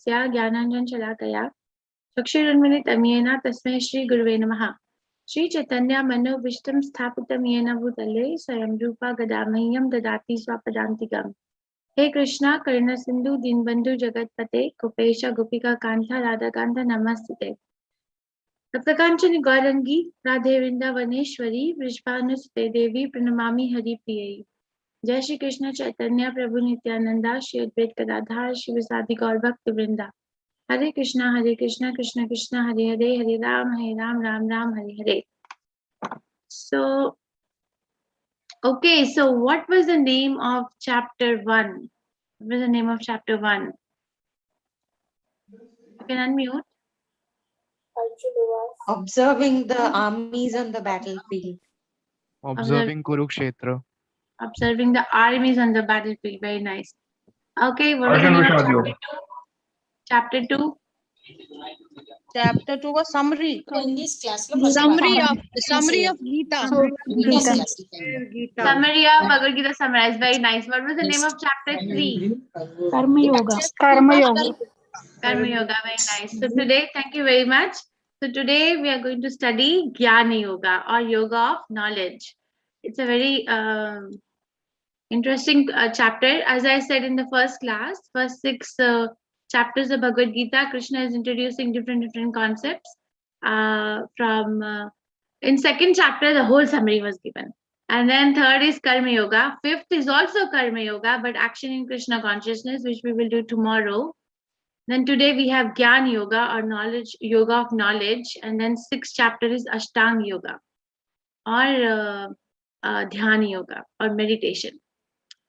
तमस्य ज्ञानाञ्जनशलाकया चक्षुरुन्मिलितं येन तस्मै श्रीगुरुवे नमः। श्रीचैतन्यमनोभीष्टं स्थापितं येन भूतले स्वयं रूपा गदामह्यं ददाति स्वपदान्तिकम्। हे कृष्णा करुणा सिंधु दीनबंधु जगतपते गोपेश गोपिका कांता राधा कांता नमस्ते। तप्तकांचन गौरंगी राधे वृंदावनेश्वरी वृषभानुसुते देवी प्रणमामि हरिप्रियै। जय श्री कृष्ण चैतन्य प्रभु नित्यानंदा श्री अद्वैत गदाधर शिवसादि गौर भक्त वृंदा। हरे Krishna Krishna Krishna Hare Hare Hare Ram Ram Ram Hare Hare. So okay, so what was the name of chapter 1? What was the name of chapter 1? You can unmute. Observing the armies on the battlefield. Observing Kurukshetra. Observing the armies on the battlefield. Very nice. Okay, what was the name of chapter 2? Chapter 2? Chapter 2 was summary. Summary of Gita. Summary of Bhagavad Gita summarized. Very nice. What was the name of chapter 3? Karma Yoga. Karma Yoga. Very nice. So today, thank you very much. So today we are going to study Jnana Yoga or Yoga of Knowledge. It's a very interesting chapter. As I said in the first class, first 6 chapters of Bhagavad Gita, Krishna is introducing different concepts. In second chapter, the whole summary was given. And then third is Karma Yoga. Fifth is also Karma Yoga, but action in Krishna consciousness, which we will do tomorrow. Then today we have Jnana Yoga or knowledge, Yoga of Knowledge. And then sixth chapter is Ashtanga Yoga or Dhyana Yoga or meditation.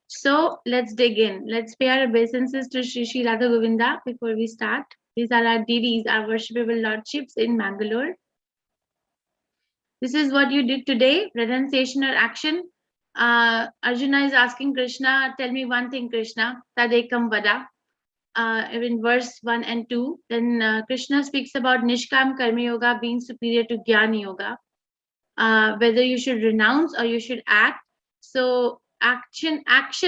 So let's dig in. Let's pay our obeisances to Shri Shri Radha Govinda before we start. These are our deities, our worshipable lordships in Mangalore. This is what you did today, renunciation or action. Arjuna is asking Krishna, tell me one thing, Krishna, Tadekam Vada. In verse 1 and 2, then Krishna speaks about Nishkam Karma Yoga being superior to Jnana Yoga, whether you should renounce or you should act. So action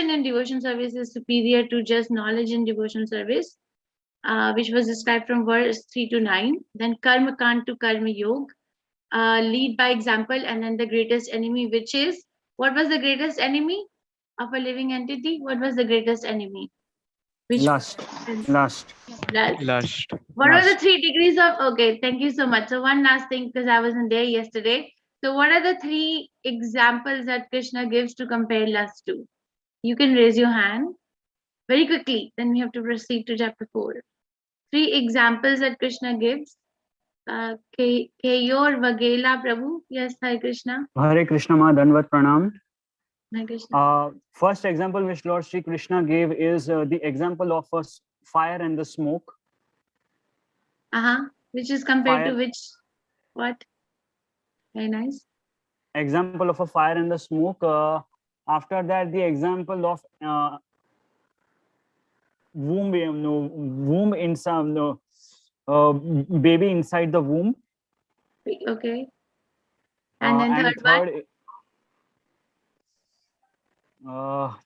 in devotion service is superior to just knowledge in devotion service, which was described from verse 3 to 9. Then Karma Kant to Karma Yoga, lead by example, and then the greatest enemy, which is, what was the greatest enemy of a living entity? What was the greatest enemy? Lust. What are the 3 degrees of, okay, thank you so much. So one last thing, because I wasn't there yesterday. So what are the 3 examples that Krishna gives to compare lust to? You can raise your hand very quickly. Then we have to proceed to chapter 4. 3 examples that Krishna gives. Keyor Vagela Prabhu. Yes, Hare Krishna. Hare Krishna Ma Danvat Pranam. Hare Krishna. First example which Lord Shri Krishna gave is the example of a fire and the smoke. Which is compared to which? What? Very nice. Example of a fire and the smoke. After that, the example of womb inside, baby inside the womb. Okay. And then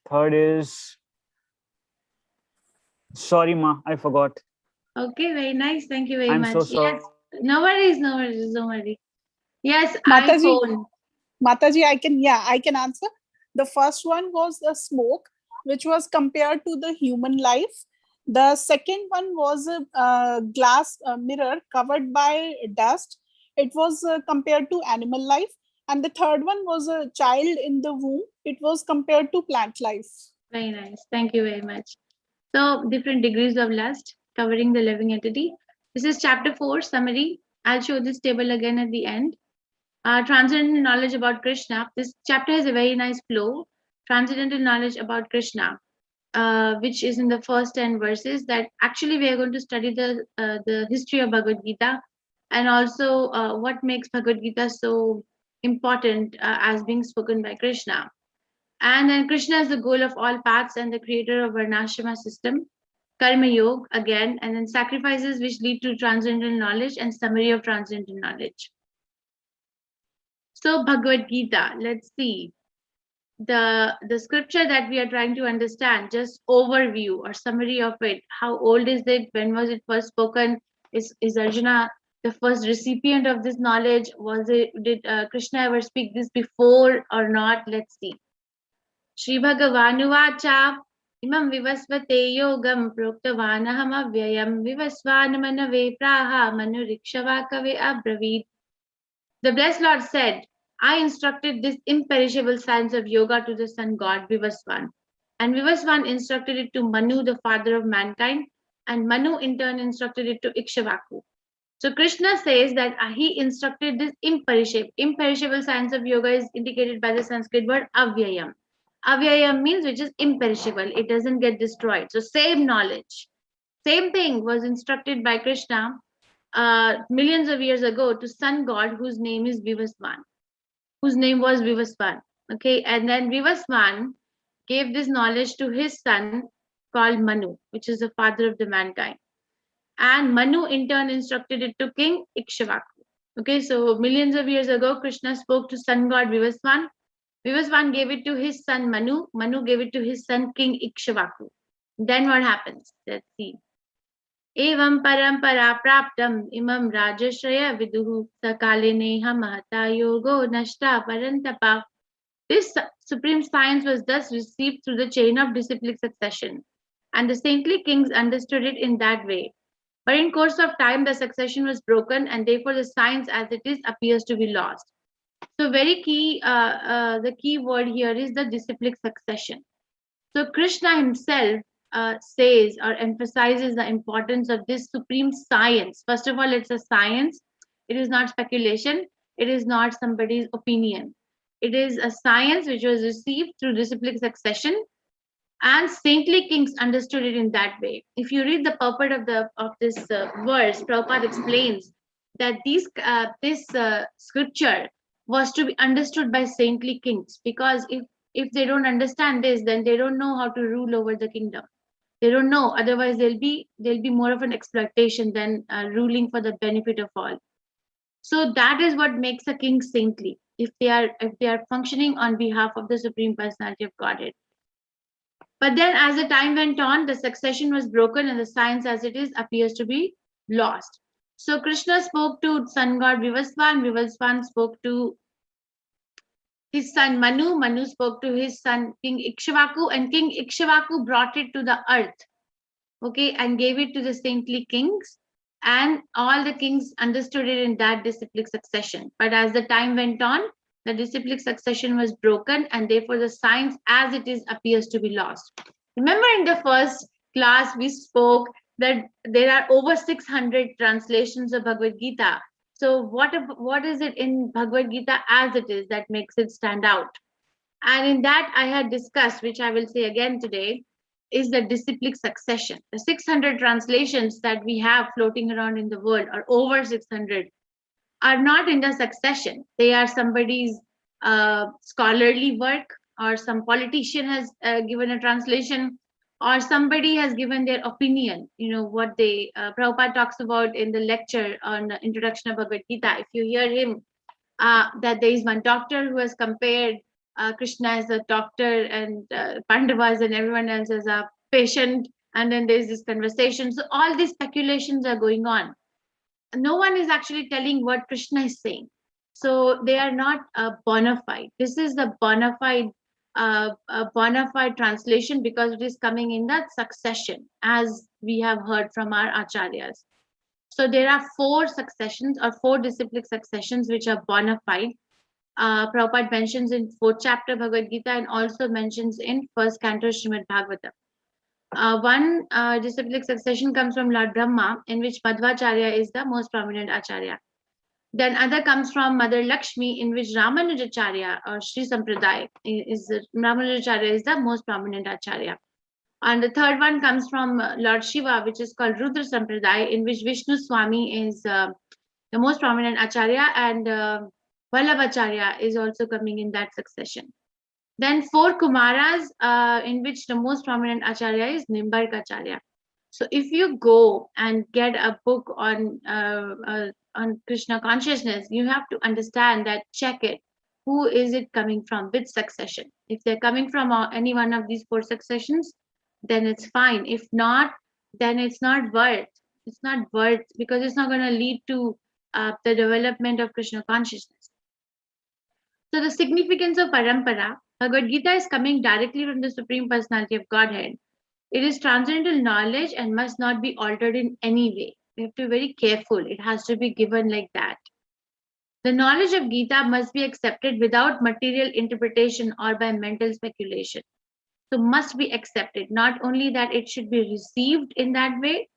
third is, sorry ma, I forgot. Okay, very nice. Thank you very I'm much. so sorry. Yes. No worries, don't worry. Yes, Mataji, I can answer. The first one was the smoke, which was compared to the human life. The second one was a glass mirror covered by dust. It was compared to animal life. And the third one was a child in the womb. It was compared to plant life. Very nice. Thank you very much. So different degrees of lust covering the living entity. This is chapter 4 summary. I'll show this table again at the end. Transcendental knowledge about Krishna. This chapter has a very nice flow. Transcendental knowledge about Krishna, which is in the first 10 verses. That actually we are going to study the history of Bhagavad Gita, and also what makes Bhagavad Gita so important as being spoken by Krishna. And then Krishna is the goal of all paths and the creator of Varnashrama system. Karma Yoga again, and then sacrifices which lead to transcendental knowledge and summary of transcendental knowledge. So Bhagavad Gita, let's see. the scripture that we are trying to understand, just overview or summary of it. How old is it? When was it first spoken? Is Arjuna the first recipient of this knowledge? Did Krishna ever speak this before or not? Let's see. Shri Bhagawanuvacha imam vivasvate yogam proktavanaham avyayam vivasvanamanave praha manurikshava abravit. The blessed Lord said, I instructed this imperishable science of yoga to the sun god Vivasvan. And Vivasvan instructed it to Manu, the father of mankind, and Manu in turn instructed it to Ikshvaku. So Krishna says that he instructed this imperishable science of yoga is indicated by the Sanskrit word avyayam. Avyayam means which is imperishable. It doesn't get destroyed. So same knowledge, same thing was instructed by Krishna millions of years ago to sun god whose name is Vivasvan, whose name was Vivasvan. Okay, and then Vivasvan gave this knowledge to his son called Manu, which is the father of the mankind. And Manu in turn instructed it to King Ikshvaku. Okay, so millions of years ago, Krishna spoke to sun god Vivasvan. Vivasvan gave it to his son Manu. Manu gave it to his son King Ikshvaku. Then what happens? Let's see. Evam parampara praptam imam rajashraya viduhu sakale neha mahata yogo nashta parantapa. This supreme science was thus received through the chain of disciplic succession, and the saintly kings understood it in that way. But in course of time, the succession was broken, and therefore the science as it is appears to be lost. So very key, the key word here is the disciplic succession. So Krishna himself says or emphasizes the importance of this supreme science. First of all, it's a science. It is not speculation. It is not somebody's opinion. It is a science which was received through disciplic succession, and saintly kings understood it in that way. If you read the purport of this verse, Prabhupada explains that this scripture was to be understood by saintly kings, because if they don't understand this, then they don't know how to rule over the kingdom. They don't know. Otherwise, there'll be more of an exploitation than ruling for the benefit of all. So that is what makes a king saintly, if they are functioning on behalf of the Supreme Personality of Godhead. But then, as the time went on, the succession was broken, and the science as it is appears to be lost. So Krishna spoke to sun god Vivasvan. Vivasvan spoke to his son Manu. Manu spoke to his son King Ikshvaku, and King Ikshvaku brought it to the earth, okay, and gave it to the saintly kings, and all the kings understood it in that disciplic succession. But as the time went on, the disciplic succession was broken, and therefore the science as it is appears to be lost. Remember, in the first class we spoke that there are over 600 translations of Bhagavad Gita. So what is it in Bhagavad Gita as it is that makes it stand out? And in that I had discussed, which I will say again today, is the disciplic succession. The 600 translations that we have floating around in the world, or over 600, are not in the succession. They are somebody's scholarly work, or some politician has given a translation, or somebody has given their opinion, what they, Prabhupada talks about in the lecture on introduction of Bhagavad Gita. If you hear him, that there is one doctor who has compared Krishna as a doctor, and Pandavas and everyone else as a patient, and then there's this conversation. So all these speculations are going on. No one is actually telling what Krishna is saying. So they are not bona fide. This is the bona fide translation, because it is coming in that succession, as we have heard from our acharyas. So there are 4 successions, or 4 disciplic successions, which are bona fide. Prabhupada mentions in 4th chapter Bhagavad Gita, and also mentions in 1st canto Srimad Bhagavatam. One disciplic succession comes from Lord Brahma, in which Madhvacharya is the most prominent acharya. Then other comes from Mother Lakshmi, in which Ramanujacharya or Sri Sampradaya Ramanujacharya is the most prominent acharya. And the third one comes from Lord Shiva, which is called Rudra Sampradaya, in which Vishnu Swami is the most prominent acharya, and Vallabhacharya is also coming in that succession. Then 4 Kumaras, in which the most prominent acharya is Nimbarkacharya. So if you go and get a book on Krishna consciousness, you have to understand that, check it. who is it coming from, which succession. If they're coming from any one of these 4 successions, then it's fine. If not, then it's not worth. It's not worth, because it's not going to lead to the development of Krishna consciousness. So the significance of parampara, Bhagavad Gita is coming directly from the Supreme Personality of Godhead. It is transcendental knowledge and must not be altered in any way. We have to be very careful. It has to be given like that. The knowledge of Gita must be accepted without material interpretation or by mental speculation. So must be accepted. Not only that it should be received in that way,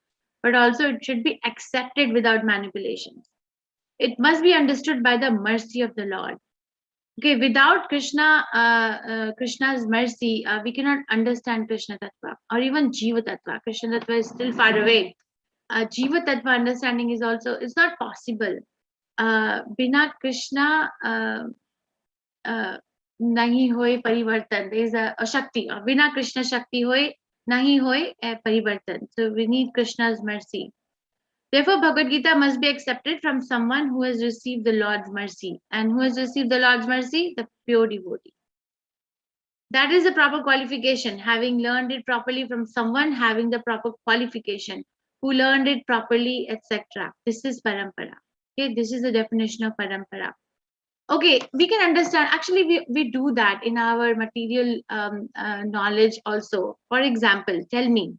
but also it should be accepted without manipulations. It must be understood by the mercy of the Lord. Okay, without Krishna's mercy, we cannot understand Krishna Tattva or even Jiva Tattva. Krishna Tattva is still far away. Jiva Tattva understanding is also, it's not possible. Bina Krishna nahi hoy parivartan. There is a Shakti. Bina Krishna Shakti hoy nahi hoy parivartan. So we need Krishna's mercy. Therefore, Bhagavad Gita must be accepted from someone who has received the Lord's mercy. And who has received the Lord's mercy? The pure devotee. That is the proper qualification, having learned it properly from someone having the proper qualification, who learned it properly, etc. This is parampara. Okay, this is the definition of parampara. Okay, we can understand, actually we do that in our material knowledge also. For example, tell me,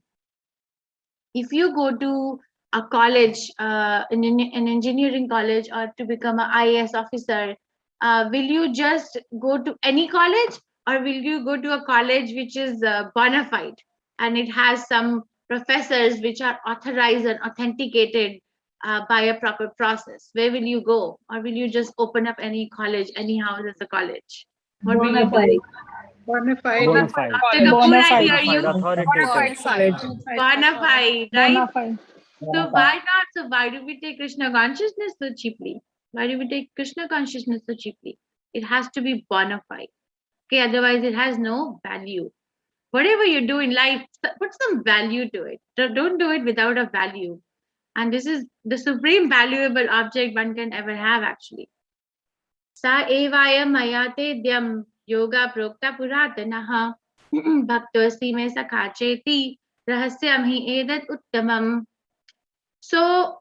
if you go to a college, an engineering college, or to become an IAS officer, will you just go to any college, or will you go to a college which is bona fide and it has some professors which are authorized and authenticated by a proper process? Where will you go? Or will you just open up any college anyhow as a college? What will you do? Bona fide. Bona fide. Dr. Kapoor, Bona I fide. hear you. Authoritative. Bona fide, right? Bona fide. So why not? So why do we take Krishna consciousness so cheaply? Why do we take Krishna consciousness so cheaply? It has to be bona fide. Okay, otherwise it has no value. Whatever you do in life, put some value to it. Don't do it without a value. And this is the supreme valuable object one can ever have, actually. Sa evayam mayate dyam yoga prokta puratanaha bhaktosi me sakhacheti rahasyam hi edat uttamam. So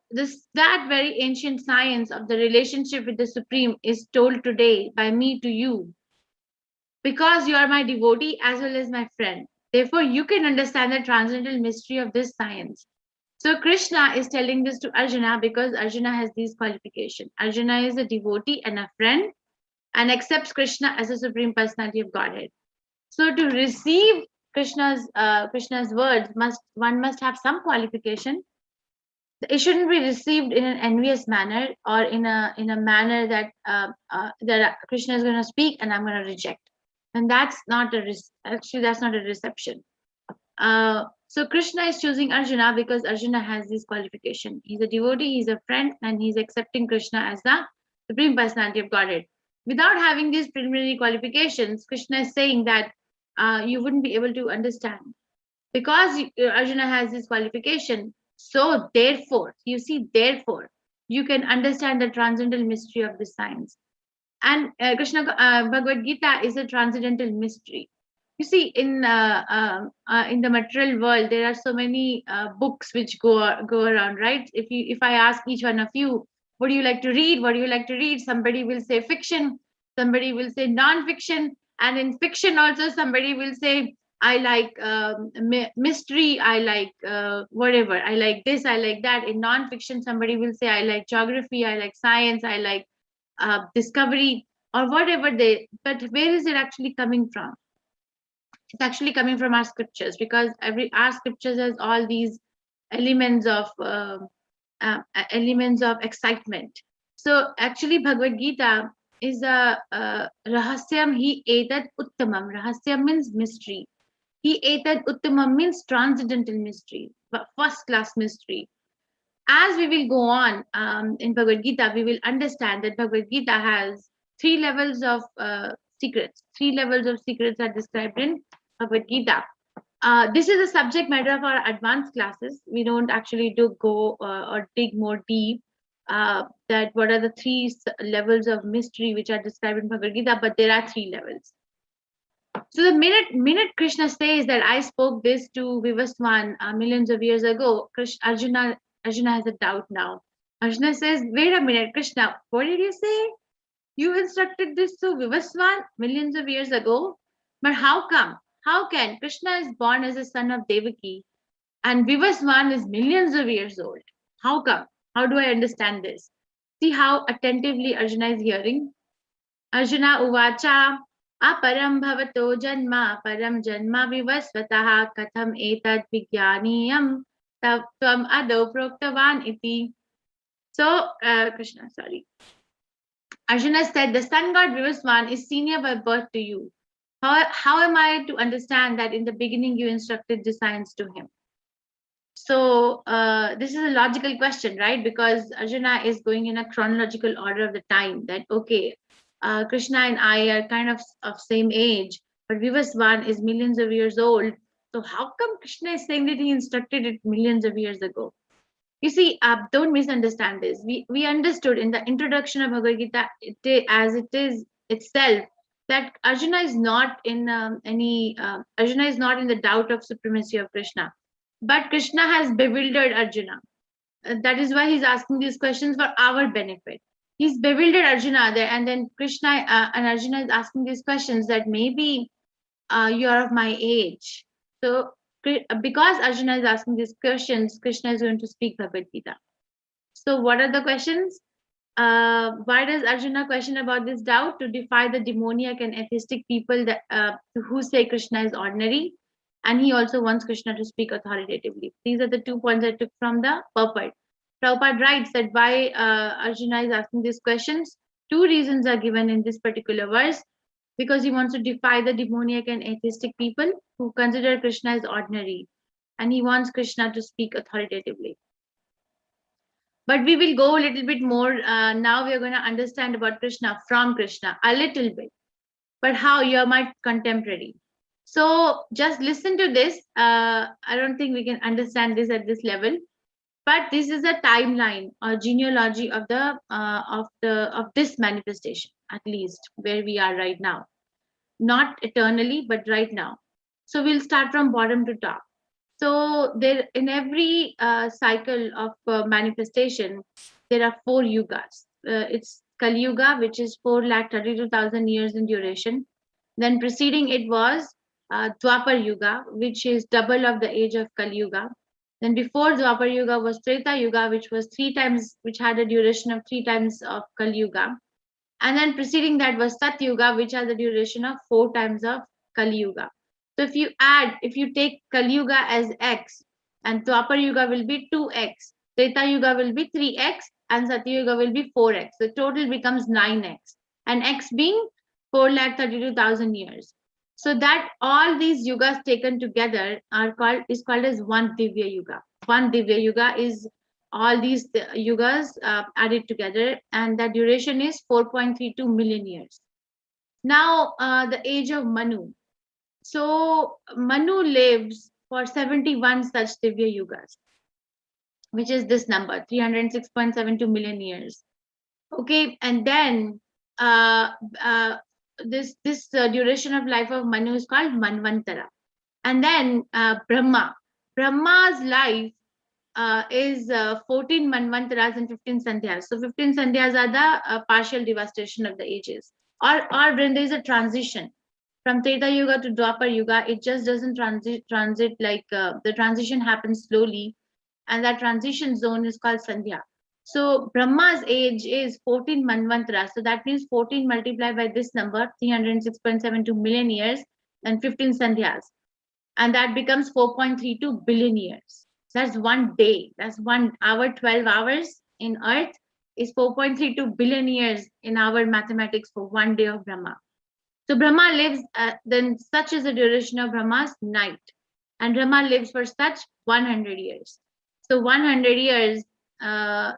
that very ancient science of the relationship with the Supreme is told today by me to you, because you are my devotee as well as my friend. Therefore, you can understand the transcendental mystery of this science. So Krishna is telling this to Arjuna because Arjuna has these qualifications. Arjuna is a devotee and a friend and accepts Krishna as a Supreme Personality of Godhead. So to receive Krishna's words, one must have some qualification. It shouldn't be received in an envious manner or in a manner that that Krishna is going to speak and I'm going to reject. And that's not that's not a reception. So Krishna is choosing Arjuna because Arjuna has this qualification. He's a devotee, he's a friend, and he's accepting Krishna as the Supreme Personality of Godhead. Without having these preliminary qualifications, Krishna is saying that you wouldn't be able to understand. Because Arjuna has this qualification, so therefore, you see, therefore, you can understand the transcendental mystery of the science. And Bhagavad Gita is a transcendental mystery. You see, in the material world, there are so many books which go around, right? If I ask each one of you, what do you like to read? What do you like to read? Somebody will say fiction, somebody will say non-fiction, and in fiction also somebody will say, I like mystery, I like whatever, I like this, I like that. In non-fiction, somebody will say, I like geography, I like science, I like discovery, or whatever but where is it actually coming from? It's actually coming from our scriptures, because our scriptures has all these elements of excitement. So actually Bhagavad Gita is a rahasyam hi etat uttamam. Rahasyam means mystery. Hi etat uttamam means transcendental mystery, first class mystery. As we will go on in Bhagavad Gita, we will understand that Bhagavad Gita has 3 levels of secrets. 3 levels of secrets are described in Bhagavad Gita. This is the subject matter of our advanced classes. We don't actually go or dig more deep. that what are the three levels of mystery which are described in Bhagavad Gita, but there are 3 levels. So the minute Krishna says that I spoke this to Vivaswan millions of years ago, Arjuna has a doubt now. Arjuna says, wait a minute, Krishna, what did you say? You instructed this to Vivaswan millions of years ago, but how come? How can Krishna is born as a son of Devaki and Vivaswan is millions of years old? How come? How do I understand this? See how attentively Arjuna is hearing. Arjuna uvacha aparam bhavato janma param janma vivasvataha katham etad vijnaniyam tvam ado proktavan iti. So Krishna, sorry. Arjuna said, the sun god Vivaswan is senior by birth to you. How am I to understand that in the beginning you instructed the science to him? So this is a logical question, right? Because Arjuna is going in a chronological order of the time that, okay, Krishna and I are kind of same age, but Vivaswan is millions of years old. So how come Krishna is saying that he instructed it millions of years ago? You see, don't misunderstand this. We understood in the introduction of Bhagavad Gita as it is itself that Arjuna is not in Arjuna is not in the doubt of supremacy of Krishna, but Krishna has bewildered Arjuna. That is why he's asking these questions for our benefit. He's bewildered Arjuna there, and then Krishna and Arjuna is asking these questions that maybe you are of my age. So because Arjuna is asking these questions, Krishna is going to speak Bhagavad Gita. So what are the questions? Why does Arjuna question about this doubt? To defy the demoniac and atheistic people that who say Krishna is ordinary. And he also wants Krishna to speak authoritatively. These are the 2 points I took from the purport. Prabhupada writes that why Arjuna is asking these questions. 2 reasons are given in this particular verse. Because he wants to defy the demoniac and atheistic people who consider Krishna as ordinary. And he wants Krishna to speak authoritatively. But we will go a little bit more. Now we are going to understand about Krishna from Krishna a little bit. But how? You are my contemporary. So just listen to this. I don't think we can understand this at this level. But this is a timeline or genealogy of this manifestation, at least where we are right now. Not eternally, but right now. So we'll start from bottom to top. So there, in every cycle of manifestation, there are 4 yugas. It's Kali Yuga, which is 432,000 years in duration. Then preceding it was Dwapar Yuga, which is double of the age of Kali Yuga. Then before Dwapar Yuga was Treta Yuga, which had a duration of 3 times of Kali Yuga. And then preceding that was Sat Yuga, which has a duration of 4 times of Kali Yuga. So if you take Kali Yuga as X, and Dwapar Yuga will be 2X, Treta Yuga will be 3X, and Satya Yuga will be 4X. The total becomes 9X, and X being 432,000 years. So that all these yugas taken together is called as one Divya Yuga. One Divya Yuga is all these yugas added together, and the duration is 4.32 million years. Now, the age of Manu. So Manu lives for 71 such Divya Yugas, which is this number, 306.72 million years. Okay, and then this duration of life of Manu is called Manvantara. And then Brahma's life is 14 Manvantaras and 15 Sandhyas. So 15 Sandhyas are the partial devastation of the ages. Or when there is a transition from Treta Yuga to Dwapar Yuga, it just doesn't transit like the transition happens slowly, and that transition zone is called Sandhya. So Brahma's age is 14 Manvantaras. So that means 14 multiplied by this number, 306.72 million years, and 15 Sandhyas. And that becomes 4.32 billion years. That's one day. That's 1 hour, 12 hours in Earth is 4.32 billion years in our mathematics for one day of Brahma. So Brahma lives, then such is the duration of Brahma's night. And Brahma lives for such 100 years. So 100 years,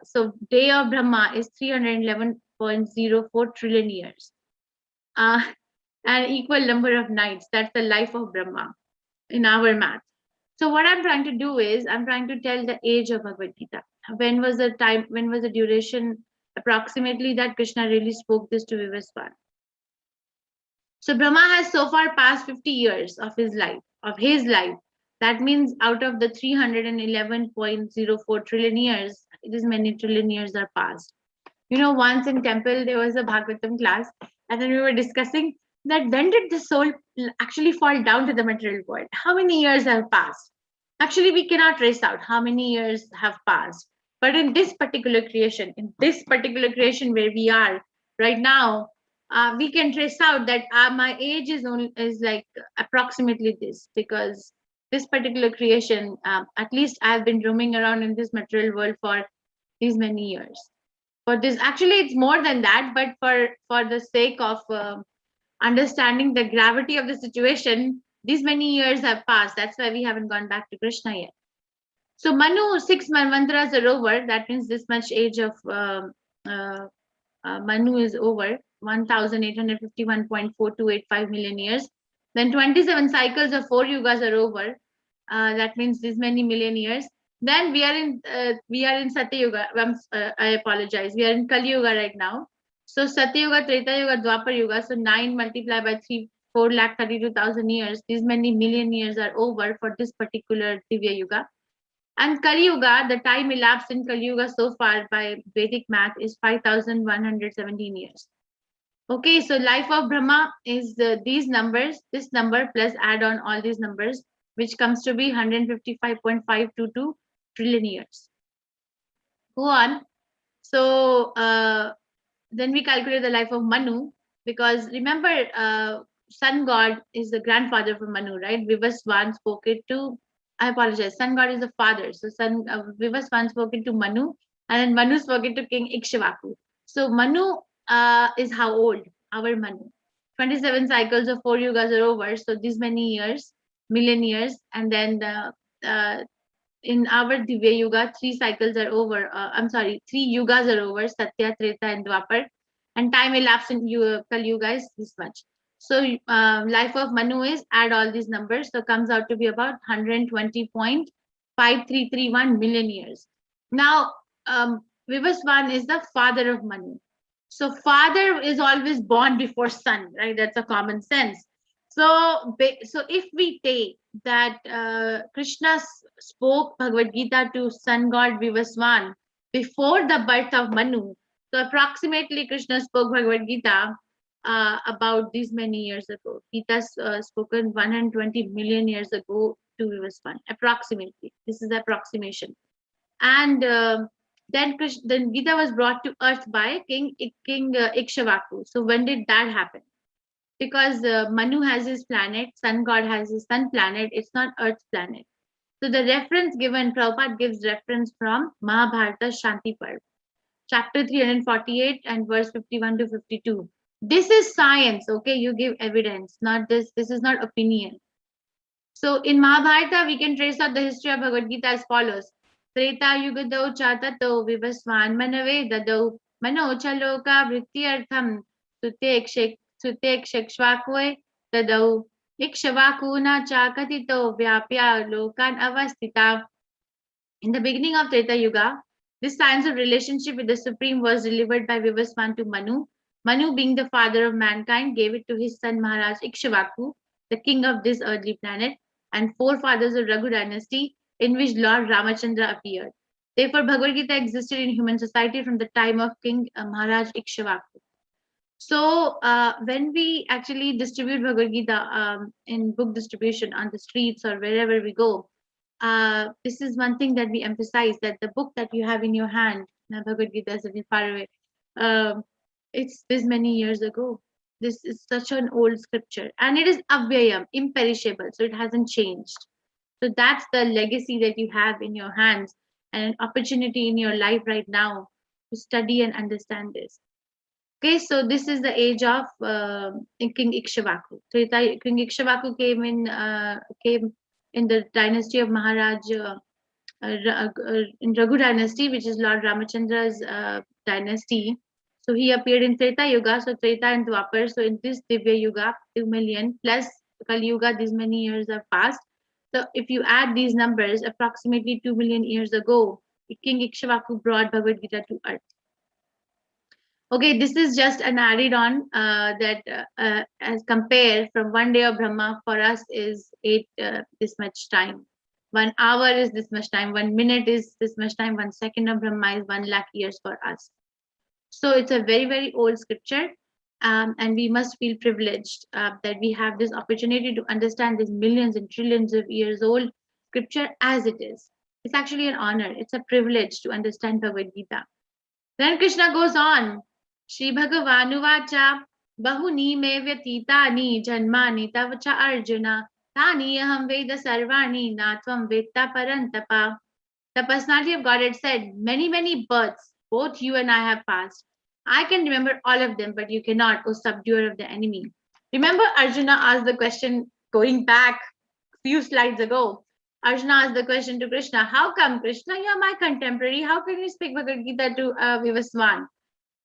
so day of Brahma is 311.04 trillion years. An equal number of nights. That's the life of Brahma in our math. So what I'm trying to do is, I'm trying to tell the age of Bhagavad Gita. when was the time, when was the duration approximately that Krishna really spoke this to Vivaswan? So Brahma has so far passed 50 years of his life, That means out of the 311.04 trillion years, this many trillion years are passed. You know, once in temple, there was a Bhagavatam class, and then we were discussing that when did the soul actually fall down to the material world? How many years have passed? Actually, we cannot trace out how many years have passed. But in this particular creation, where we are right now, we can trace out that my age is like approximately this, because this particular creation, at least I've been roaming around in this material world for these many years. For this, actually, it's more than that, but for the sake of understanding the gravity of the situation, these many years have passed. That's why we haven't gone back to Krishna yet. So Manu, 6 mantras are over. That means this much age of Manu is over, 1,851.4285 million years. Then 27 cycles of 4 yugas are over. That means this many million years. Then we are in Satya Yuga. I apologize. We are in Kali Yuga right now. So Satya Yuga, Treta Yuga, Dwapar Yuga. So 9 multiplied by 3, 4,32,000 years. These many million years are over for this particular Divya Yuga. And Kali Yuga, the time elapsed in Kali Yuga so far by Vedic math is 5,117 years. Okay, so life of Brahma is these numbers, this number plus add on all these numbers, which comes to be 155.522 trillion years. Go on. So then we calculate the life of Manu, because remember, sun god is the grandfather of Manu, right? Vivaswan spoke it to, I apologize, sun god is the father. So Vivaswan spoke it to Manu, and then Manu spoke it to King Ikshvaku. So Manu is how old? Our Manu. 27 cycles of 4 yugas are over. So these many years, million years, and then in our Divya Yuga, 3 cycles are over. 3 yugas are over, Satya, Treta, and Dwapar. And time elapsed in Kali Yuga is this much. So life of Manu is, add all these numbers, so comes out to be about 120.5331 million years. Now, Vivaswan is the father of Manu. So father is always born before son, right? That's a common sense. So if we take that Krishna spoke Bhagavad Gita to sun god Vivaswan before the birth of Manu, so approximately Krishna spoke Bhagavad Gita about these many years ago. Gita spoken 120 million years ago to Vivaswan, approximately. This is the approximation. And then Gita was brought to earth by King Ikshvaku. So when did that happen? Because Manu has his planet, sun god has his sun planet, it's not earth's planet. So the reference given, Prabhupada gives reference from Mahabharata Shanti Parv, chapter 348 and verse 51 to 52. This is science, okay? You give evidence, not this. This is not opinion. So in Mahabharata, we can trace out the history of Bhagavad Gita as follows. Treta yugadau chatato vivaswan manave dadau mano chaloka vrityartham sutekshakshvakve dadau ikshvakuna chakatito vyapya lokan avastita. In the beginning of Treta Yuga, this science of relationship with the Supreme was delivered by Vivaswan to Manu. Manu, being the father of mankind, gave it to his son Maharaj Ikshvaku, the king of this earthly planet, and forefathers of Raghu dynasty, in which Lord Ramachandra appeared. Therefore, Bhagavad Gita existed in human society from the time of King Maharaj Ikshvaku. So, when we actually distribute Bhagavad Gita in book distribution on the streets or wherever we go, this is one thing that we emphasize, that the book that you have in your hand, Bhagavad Gita is a bit far away, it's this many years ago. This is such an old scripture, and it is avyayam, imperishable, so it hasn't changed. So that's the legacy that you have in your hands, and an opportunity in your life right now to study and understand this. Okay, so this is the age of King Ikshvaku. So King Ikshvaku came in the dynasty of Maharaj in Raghu dynasty, which is Lord Ramachandra's dynasty. So he appeared in Treta Yuga, so Treta and Dwapar. So in this Divya Yuga, 2 million plus Kali Yuga, these many years have passed. So if you add these numbers, approximately 2 million years ago, King Ikshvaku brought Bhagavad Gita to earth. Okay, this is just an added on that as compare from one day of Brahma for us is this much time. 1 hour is this much time. 1 minute is this much time. 1 second of Brahma is 1 lakh years for us. So it's a very, very old scripture. And we must feel privileged that we have this opportunity to understand this millions and trillions of years old scripture as it is. It's actually an honor. It's a privilege to understand Bhagavad Gita. Then Krishna goes on. Shri Bhagavanuvacha Bahuni me vyatitani janmani tavacha arjuna tani aham veda sarvani natvam vetta parantapa. The personality of Godhead said, many births, both you and I have passed. I can remember all of them, but you cannot, O subduer of the enemy. Remember, Arjuna asked the question going back a few slides ago. Arjuna asked the question to Krishna, how come, Krishna, you are my contemporary? How can you speak Bhagavad Gita to Vivaswan?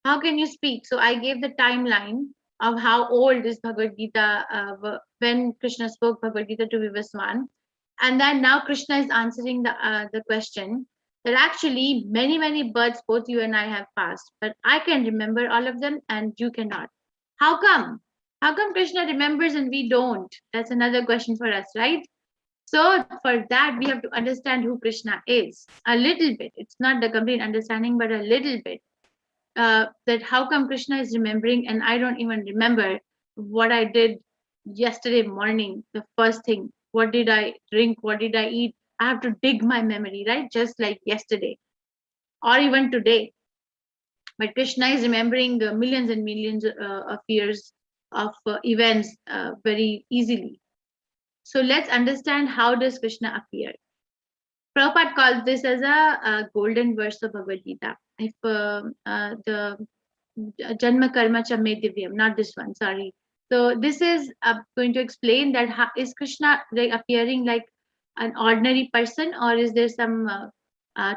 How can you speak? So I gave the timeline of how old is Bhagavad Gita when Krishna spoke Bhagavad Gita to Vivaswan. And then now Krishna is answering the question that actually many births both you and I have passed, but I can remember all of them and you cannot. How come? How come Krishna remembers and we don't? That's another question for us, right? So for that, we have to understand who Krishna is a little bit. It's not the complete understanding, but a little bit. That how come Krishna is remembering and I don't even remember what I did yesterday morning, the first thing. What did I drink? What did I eat? I have to dig my memory, right? Just like yesterday or even today. But Krishna is remembering millions and millions of years of events very easily. So let's understand how does Krishna appear. Prabhupada calls this as a golden verse of Bhagavad Gita. If the Janma Karma Cha Me Divyam, not this one, sorry. So this is going to explain that is Krishna appearing like an ordinary person or is there some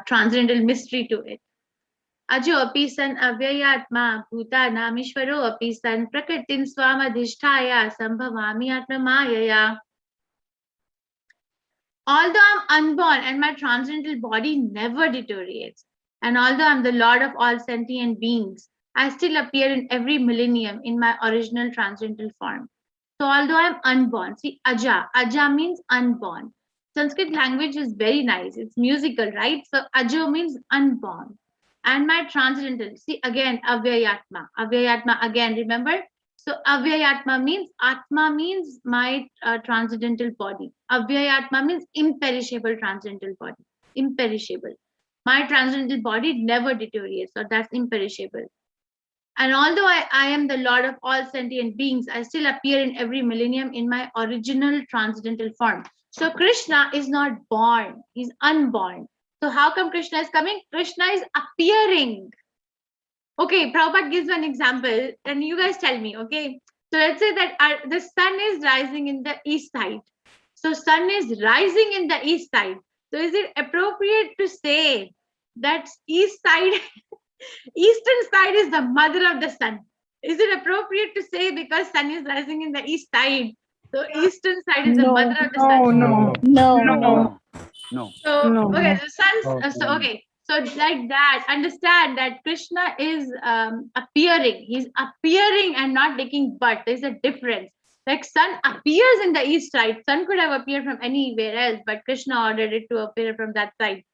transcendental mystery to it? Ajo api san avyayatma bhuta namishvaro api san prakritin swamadhisthaya sambhavami atma mayaya. Although I'm unborn and my transcendental body never deteriorates, and although I'm the Lord of all sentient beings, I still appear in every millennium in my original transcendental form. So although I'm unborn, see Aja means unborn. Sanskrit language is very nice. It's musical, right? So Ajo means unborn. And my transcendental, see again, Avyayatma. Avyayatma again, remember? So Avyayatma means, Atma means my transcendental body. Avyayatma means imperishable transcendental body. Imperishable. My transcendental body never deteriorates, so that's imperishable. And although I am the Lord of all sentient beings, I still appear in every millennium in my original transcendental form. So Krishna is not born, he's unborn. So how come Krishna is coming? Krishna is appearing. Okay, Prabhupada gives an example and you guys tell me, okay? So let's say that the sun is rising in the east side. So sun is rising in the east side. So is it appropriate to say that east side, eastern side is the mother of the sun? Is it appropriate to say because sun is rising in the east side, so eastern side is the mother of the sun? No. So No. okay, the sun. So okay, so like that, understand that Krishna is appearing. He's appearing and not taking birth. There's a difference. Like sun appears in the east side. Sun could have appeared from anywhere else, but Krishna ordered it to appear from that side.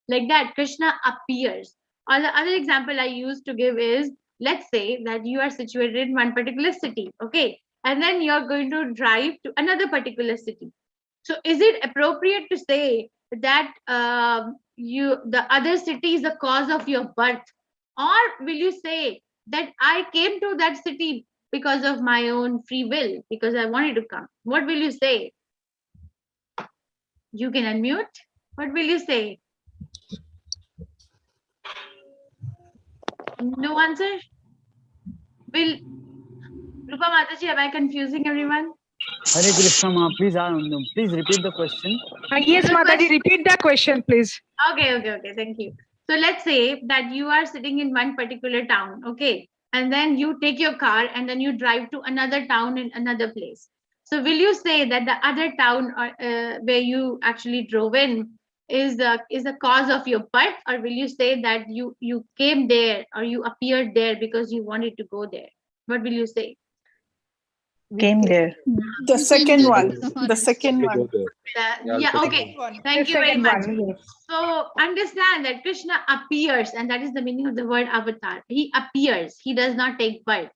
Like that, Krishna appears. Or the other example I used to give is, let's say that you are situated in one particular city, okay, and then you're going to drive to another particular city. So is it appropriate to say that the other city is the cause of your birth, or will you say that I came to that city because of my own free will, because I wanted to come? What will you say? You can unmute. What will you say? No answer? Will Rupa Mataji, am I confusing everyone? Hare Krishna, Ma, please repeat the question. Yes, The Mataji, repeat the question, please. Okay, thank you. So let's say that you are sitting in one particular town, okay, and then you take your car and then you drive to another town in another place. So will you say that the other town where you actually drove in is the cause of your birth, or will you say that you came there or you appeared there because you wanted to go there? What will you say? Came there. The second one. The second one. Yeah, okay. Thank The you very second much. one, yes. So understand that Krishna appears, and that is the meaning of the word avatar. He appears, he does not take birth.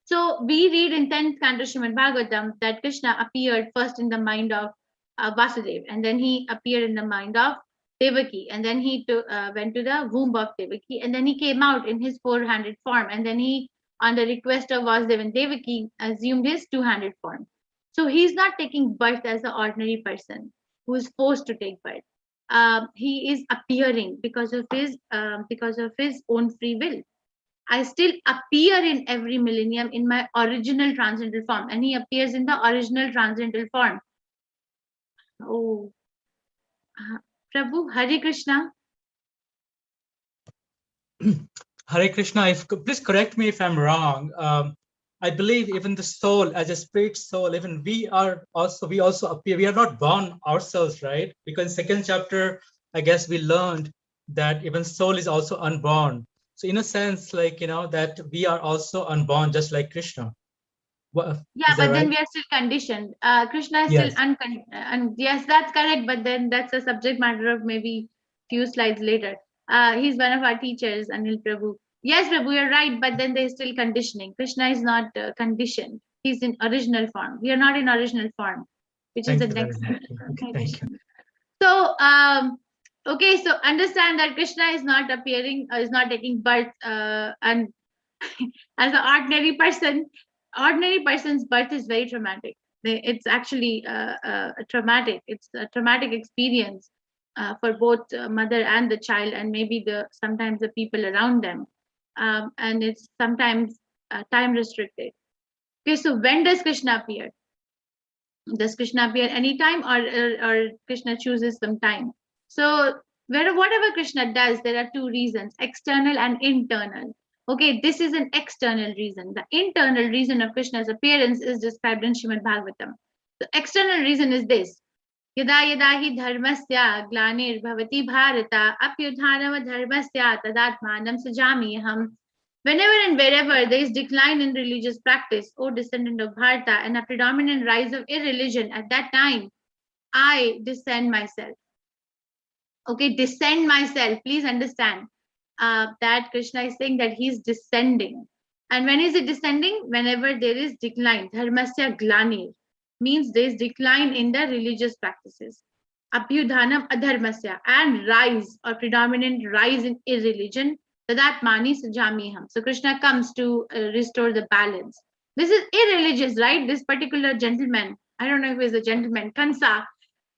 So we read in 10th canto Srimad Bhagavatam that Krishna appeared first in the mind of Vasudeva, and then he appeared in the mind of Devaki, and then he went to the womb of Devaki, and then he came out in his four-handed form, and then he, on the request of Vasudeva and Devaki, assumed his two-handed form. So he's not taking birth as an ordinary person who is forced to take birth. He is appearing because of his own free will. I still appear in every millennium in my original transcendental form, and he appears in the original transcendental form. Oh, Prabhu, Hare Krishna. Hare Krishna, please correct me if I'm wrong. I believe even the soul, as a spirit soul, even we also appear. We are not born ourselves, right? Because second chapter, I guess we learned that even soul is also unborn. So in a sense, like, that we are also unborn, just like Krishna. Yeah, but then we are still conditioned. Krishna is still unconditioned. And yes, that's correct. But then that's a subject matter of maybe few slides later. He's one of our teachers, Anil Prabhu. Yes, Prabhu, you're right. But then there's still conditioning. Krishna is not conditioned. He's in original form. We are not in original form, which is the next. Thank you. So, okay, so understand that Krishna is not appearing, is not taking birth, and as an ordinary person's birth is very traumatic. It's actually traumatic. It's a traumatic experience for both mother and the child, and maybe sometimes the people around them, and it's sometimes time restricted. Okay, so when does Krishna appear? Does Krishna appear anytime, or Krishna chooses some time? So whatever Krishna does, there are two reasons: external and internal. Okay, this is an external reason. The internal reason of Krishna's appearance is described in Srimad Bhagavatam. The external reason is this: Yada yada hi dharmasya glanir bhavati bharata apyudhanava dharmasya tadatmanam sajami ham. Whenever and wherever there is decline in religious practice, O descendant of Bharata, and a predominant rise of irreligion, at that time, I descend myself. Okay, descend myself. Please understand that Krishna is saying that he's descending. And when is it descending? Whenever there is decline. Dharmasya glanir means there is decline in the religious practices. Abhyudhanam adharmasya, and rise or predominant rise in irreligion. Tadatmani sajamiham. So Krishna comes to restore the balance. This is irreligious, right? This particular gentleman, I don't know if he's a gentleman, Kansa,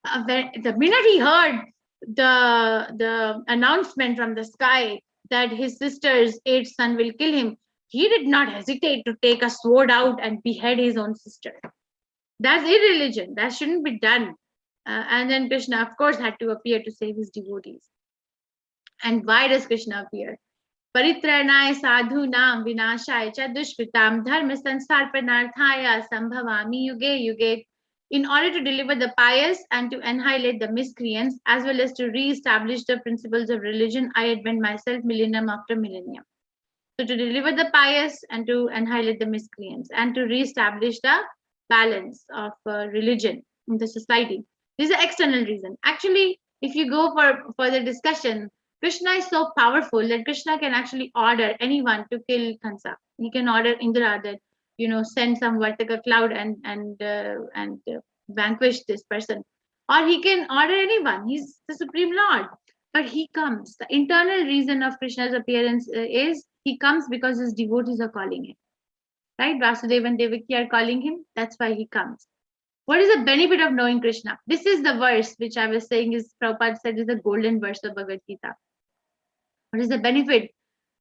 the minute he heard the announcement from the sky that his sister's eighth son will kill him, he did not hesitate to take a sword out and behead his own sister. That's irreligion. That shouldn't be done. And then Krishna, of course, had to appear to save his devotees. And why does Krishna appear? Paritranaya sadhunam vinashaya cha dushkritam dharma sansarpanarthaya sambhavami yuge yuge. In order to deliver the pious and to annihilate the miscreants, as well as to re-establish the principles of religion, I advent myself millennium after millennium. So to deliver the pious and to annihilate the miscreants and to re-establish the balance of religion in the society. This is the external reason. Actually, if you go for further discussion, Krishna is so powerful that Krishna can actually order anyone to kill Kansa. He can order Indra that, send some Vartaka cloud and vanquish this person. Or he can order anyone. He's the Supreme Lord. But he comes. The internal reason of Krishna's appearance is he comes because his devotees are calling him. Right? Vasudeva and Devaki are calling him. That's why he comes. What is the benefit of knowing Krishna? This is the verse which I was saying is, Prabhupada said, is the golden verse of Bhagavad Gita. What is the benefit?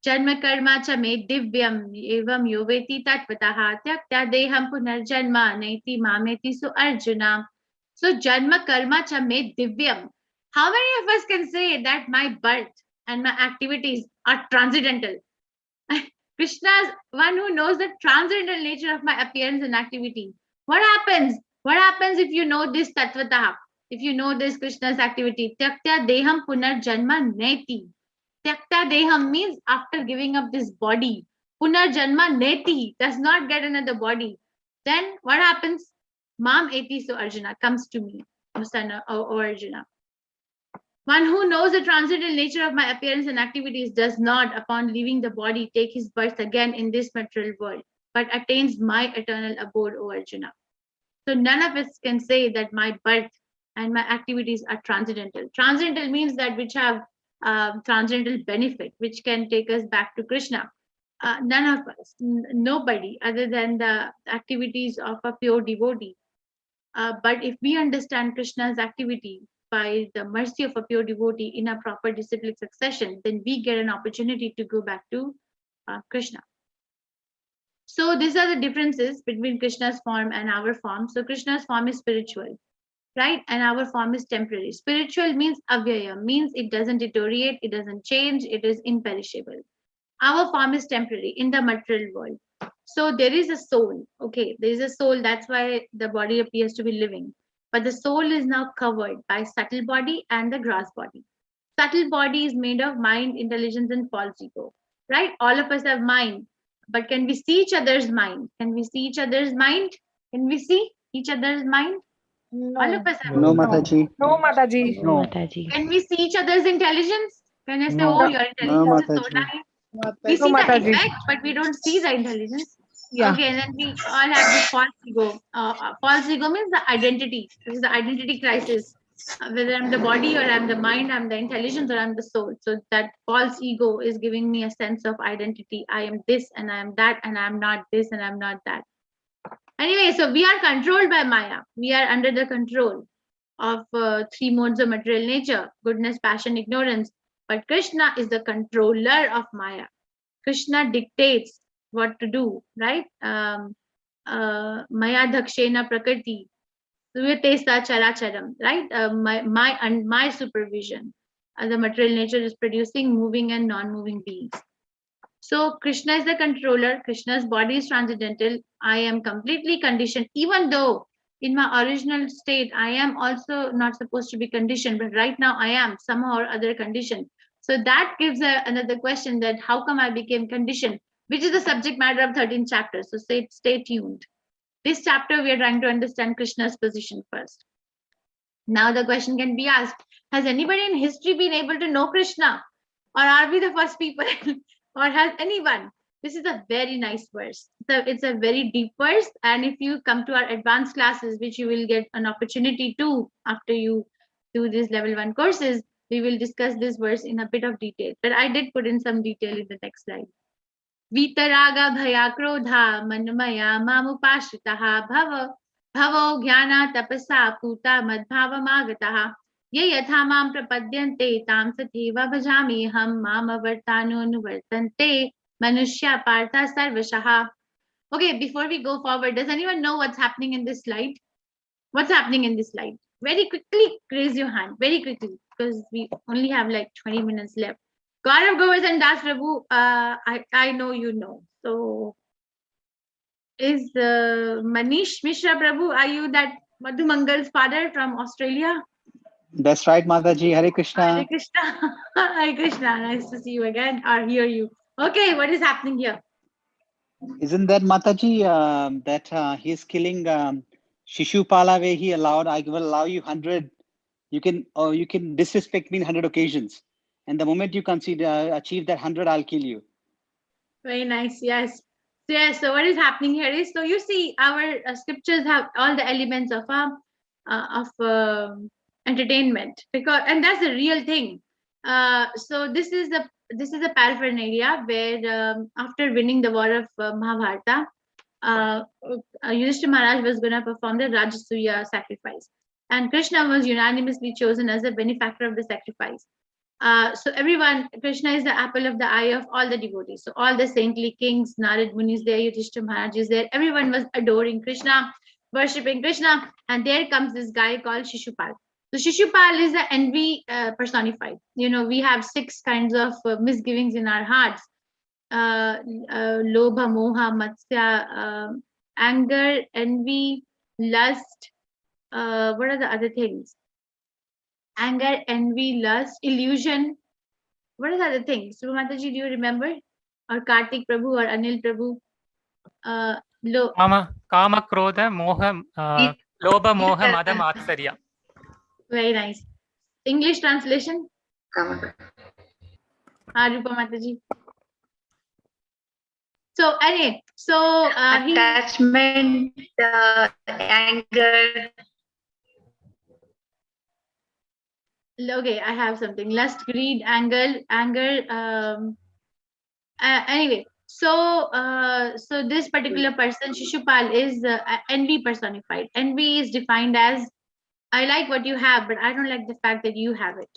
Janma karma cha me divyam evam yoveti tatvataha tyaktya deham punarjanma naiti mameti. So Arjuna. So janma karma cha me divyam. How many of us can say that my birth and my activities are transcendental? Krishna is one who knows the transcendental nature of my appearance and activity. What happens? What happens if you know this tattvataha? If you know this Krishna's activity, Tyaktya Deham Punarjanma Neti. Tyakta Deham means after giving up this body. Punarjanma Neti does not get another body. Then what happens? Mam Eti, so Arjuna comes to me, O son of Arjuna. One who knows the transcendental nature of my appearance and activities does not, upon leaving the body, take his birth again in this material world, but attains my eternal abode, O Arjuna. So none of us can say that my birth and my activities are transcendental. Transcendental means that which have transcendental benefit, which can take us back to Krishna. None of us, nobody other than the activities of a pure devotee. But if we understand Krishna's activity by the mercy of a pure devotee in a proper disciplic succession, then we get an opportunity to go back to Krishna. So these are the differences between Krishna's form and our form. So Krishna's form is spiritual, right? And our form is temporary. Spiritual means avyaya, means it doesn't deteriorate, it doesn't change, it is imperishable. Our form is temporary in the material world. So there is a soul, okay, there is a soul, that's why the body appears to be living. But the soul is now covered by subtle body and the gross body. Subtle body is made of mind, intelligence, and false ego, right? All of us have mind, but can we see each other's mind? Can we see each other's mind? Can we see each other's mind? All of us have No, mind. Mataji. No, Mataji. No. Mataji. Can we see each other's intelligence? Can I say, No. oh, your intelligence is so Mataji. nice? We No, see the Mataji. effect, but we don't see the intelligence. Yeah. Okay, and then we all have this false ego. False ego means the identity. This is the identity crisis. Whether I'm the body or I'm the mind, I'm the intelligence or I'm the soul. So that false ego is giving me a sense of identity. I am this and I am that and I'm not this and I'm not that. Anyway, so we are controlled by Maya. We are under the control of three modes of material nature: goodness, passion, ignorance. But Krishna is the controller of Maya. Krishna dictates what to do, right? Maya Dakshena Prakriti, Suyatesa Characharam, right? My supervision. The material nature is producing moving and non-moving beings. So Krishna is the controller. Krishna's body is transcendental. I am completely conditioned, even though in my original state, I am also not supposed to be conditioned, but right now I am somehow or other conditioned. So that gives another question, that how come I became conditioned, which is the subject matter of 13th chapter. So stay tuned. This chapter, we are trying to understand Krishna's position first. Now the question can be asked, has anybody in history been able to know Krishna? Or are we the first people? Or has anyone? This is a very nice verse. So it's a very deep verse. And if you come to our advanced classes, which you will get an opportunity to after you do these level 1 courses, we will discuss this verse in a bit of detail. But I did put in some detail in the next slide. Vitaraga bhaya krodha manmaya mamupashitaha bhavo jnana tapasa puta madbhava magataha ye yatha mam prapadyante tam sativa bhajami ham mama vartano nuvartante manushya partha sarvashaha. Okay, before we go forward, does anyone know what's happening in this slide? What's happening in this slide? Very quickly, raise your hand, very quickly, because we only have like 20 minutes left. Gaurav Govardhan Das Prabhu, I know you know. So, is Manish Mishra Prabhu, are you that Madhu Mangal's father from Australia? That's right, Mataji. Hare Krishna. Hare Krishna. Hare Krishna. Nice to see you again or hear you. Okay, what is happening here? Isn't that Mataji that he's killing Shishupala where he allowed, I will allow you 100, you can disrespect me in 100 occasions. And the moment you achieve that 100, I'll kill you. Very nice. Yes. So, yes. So what is happening here is, so you see our scriptures have all the elements of entertainment, because, and that's the real thing. So this is the paraphernalia where after winning the war of Mahabharata, Yudhishthira Maharaj was going to perform the Rajasuya sacrifice, and Krishna was unanimously chosen as the benefactor of the sacrifice. So everyone, Krishna is the apple of the eye of all the devotees. So all the saintly kings, Narad Muni is there, Yudhishthira Maharaj is there. Everyone was adoring Krishna, worshipping Krishna, and there comes this guy called Shishupal. So Shishupal is the envy personified. You know, we have 6 kinds of misgivings in our hearts: lobha, moha, matsya, anger, envy, lust. What are the other things? anger, envy, lust, illusion. What are the other things? Subha Mataji, do you remember? Or Kartik Prabhu or Anil Prabhu? Kama, Krodha, Moha, Lobha, Moha, Mada, Matsarya. Very nice. English translation? Rupa Mataji. So anyway, Attachment, anger. Okay, I have something. Lust, greed, anger. Anyway, so this particular person, Shishupal, is envy personified. Envy is defined as, I like what you have, but I don't like the fact that you have it.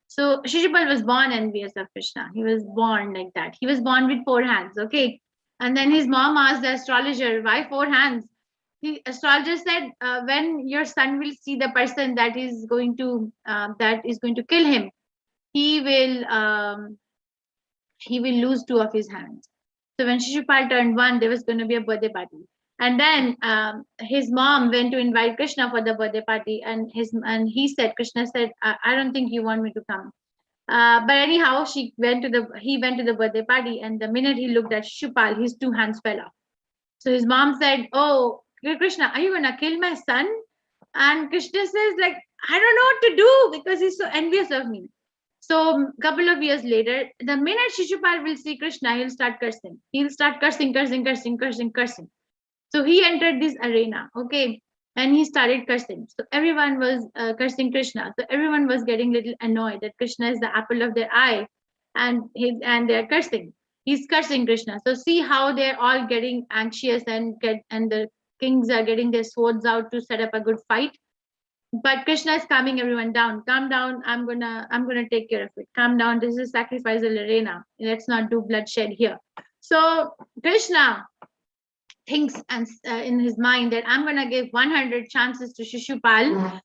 So Shishupal was born envious of Krishna. He was born like that. He was born with 4 hands. Okay. And then his mom asked the astrologer, why 4 hands? The astrologer said, when your son will see the person that is going to kill him, he will lose 2 of his hands. So when Shishupal turned 1, there was going to be a birthday party. And then his mom went to invite Krishna for the birthday party, and Krishna said, I don't think you want me to come. But anyhow, he went to the birthday party, and the minute he looked at Shishupal, his 2 hands fell off. So his mom said, oh, Krishna, are you gonna kill my son? And Krishna says, like, I don't know what to do because he's so envious of me. So a couple of years later, the minute Shishupal will see Krishna, he'll start cursing. He'll start cursing. So he entered this arena, okay, and he started cursing. So everyone was cursing Krishna. So everyone was getting a little annoyed that Krishna is the apple of their eye, and they're cursing. He's cursing Krishna. So see how they're all getting anxious and the kings are getting their swords out to set up a good fight. But Krishna is calming everyone down. Calm down. I'm gonna take care of it. Calm down. This is a sacrificial arena. Let's not do bloodshed here. So Krishna thinks in his mind that I'm gonna give 100 chances to Shishupal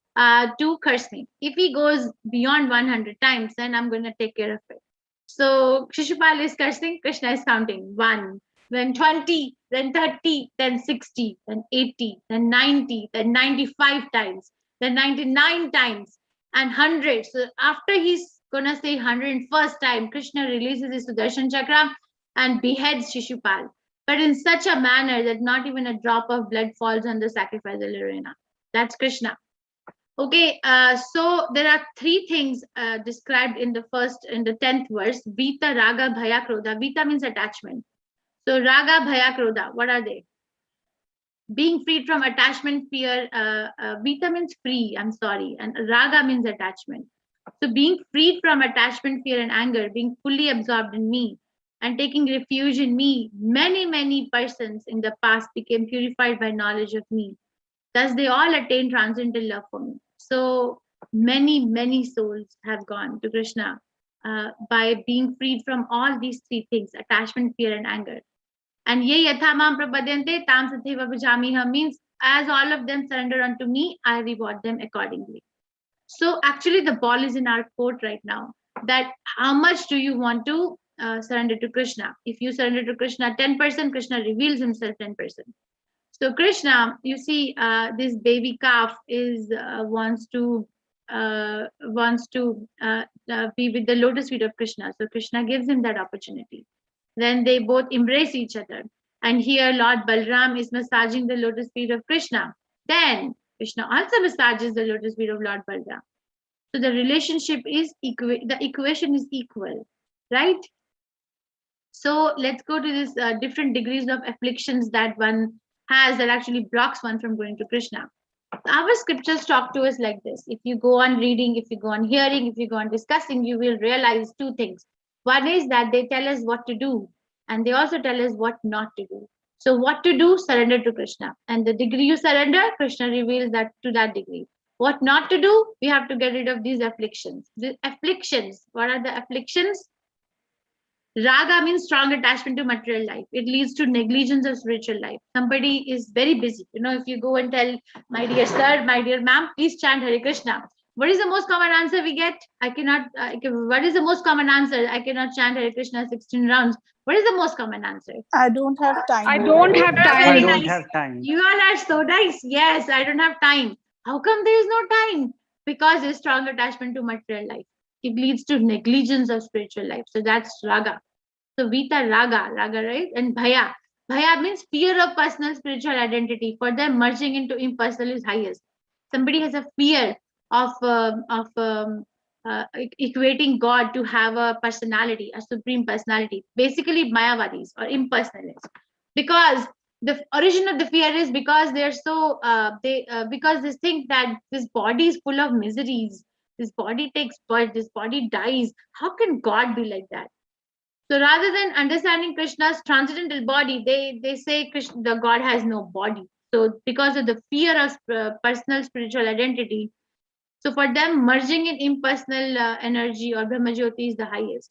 to curse me. If he goes beyond 100 times, then I'm gonna take care of it. So Shishupal is cursing. Krishna is counting 1, then 20, then 30, then 60, then 80, then 90, then 95 times, then 99 times, and 100. So after he's gonna say 101st time, Krishna releases his Sudarshan Chakra and beheads Shishupal, but in such a manner that not even a drop of blood falls on the sacrificial arena. That's Krishna. Okay, so there are 3 things described in the 10th verse: Vita, Raga, Bhaya, Krodha. Vita means attachment. So Raga, Bhaya, Krodha, what are they? Being freed from attachment, fear. Vita means free, I'm sorry, and Raga means attachment. So being freed from attachment, fear, and anger, being fully absorbed in me, and taking refuge in me, many persons in the past became purified by knowledge of me. Thus they all attain transcendental love for me. So many souls have gone to Krishna by being freed from all these 3 things: attachment, fear, and anger. And ye yatha mam prapadyante tam satheva bhajamiha means as all of them surrender unto me, I reward them accordingly. So actually the ball is in our court right now, that how much do you want to surrender to Krishna? If you surrender to Krishna 10%, Krishna reveals himself 10%. So Krishna, you see, this baby calf wants to be with the lotus feet of Krishna. So Krishna gives him that opportunity. Then they both embrace each other. And here Lord Balram is massaging the lotus feet of Krishna. Then Krishna also massages the lotus feet of Lord Balram. So the relationship is the equation is equal, right? So let's go to this different degrees of afflictions that one has that actually blocks one from going to Krishna. Our scriptures talk to us like this. If you go on reading, if you go on hearing, if you go on discussing, you will realize 2 things. One is that they tell us what to do, and they also tell us what not to do. So what to do? Surrender to Krishna. And the degree you surrender, Krishna reveals that to that degree. What not to do? We have to get rid of these afflictions. The afflictions, what are the afflictions? Raga means strong attachment to material life. It leads to negligence of spiritual life. Somebody is very busy. If you go and tell, my dear sir, my dear ma'am, please chant Hare Krishna. What is the most common answer we get? What is the most common answer? I cannot chant Hare Krishna 16 rounds. What is the most common answer? I don't have time. I don't have I time. don't have time. You all are so nice. Yes, I don't have time. How come there is no time? because there's strong attachment to material life. It leads to negligence of spiritual life. So that's raga. So Vita raga, right? And bhaya. Bhaya means fear of personal spiritual identity. For them, merging into impersonal is highest. Somebody has a fear of equating God to have a personality, a supreme personality. Basically, Mayavadis or impersonalists, because the origin of the fear is because they're so because they think that this body is full of miseries. This body takes birth. This body dies. How can God be like that? So rather than understanding Krishna's transcendental body, they say Krishna, the God has no body. So because of the fear of personal spiritual identity, so for them, merging in impersonal energy or Brahmajyoti is the highest.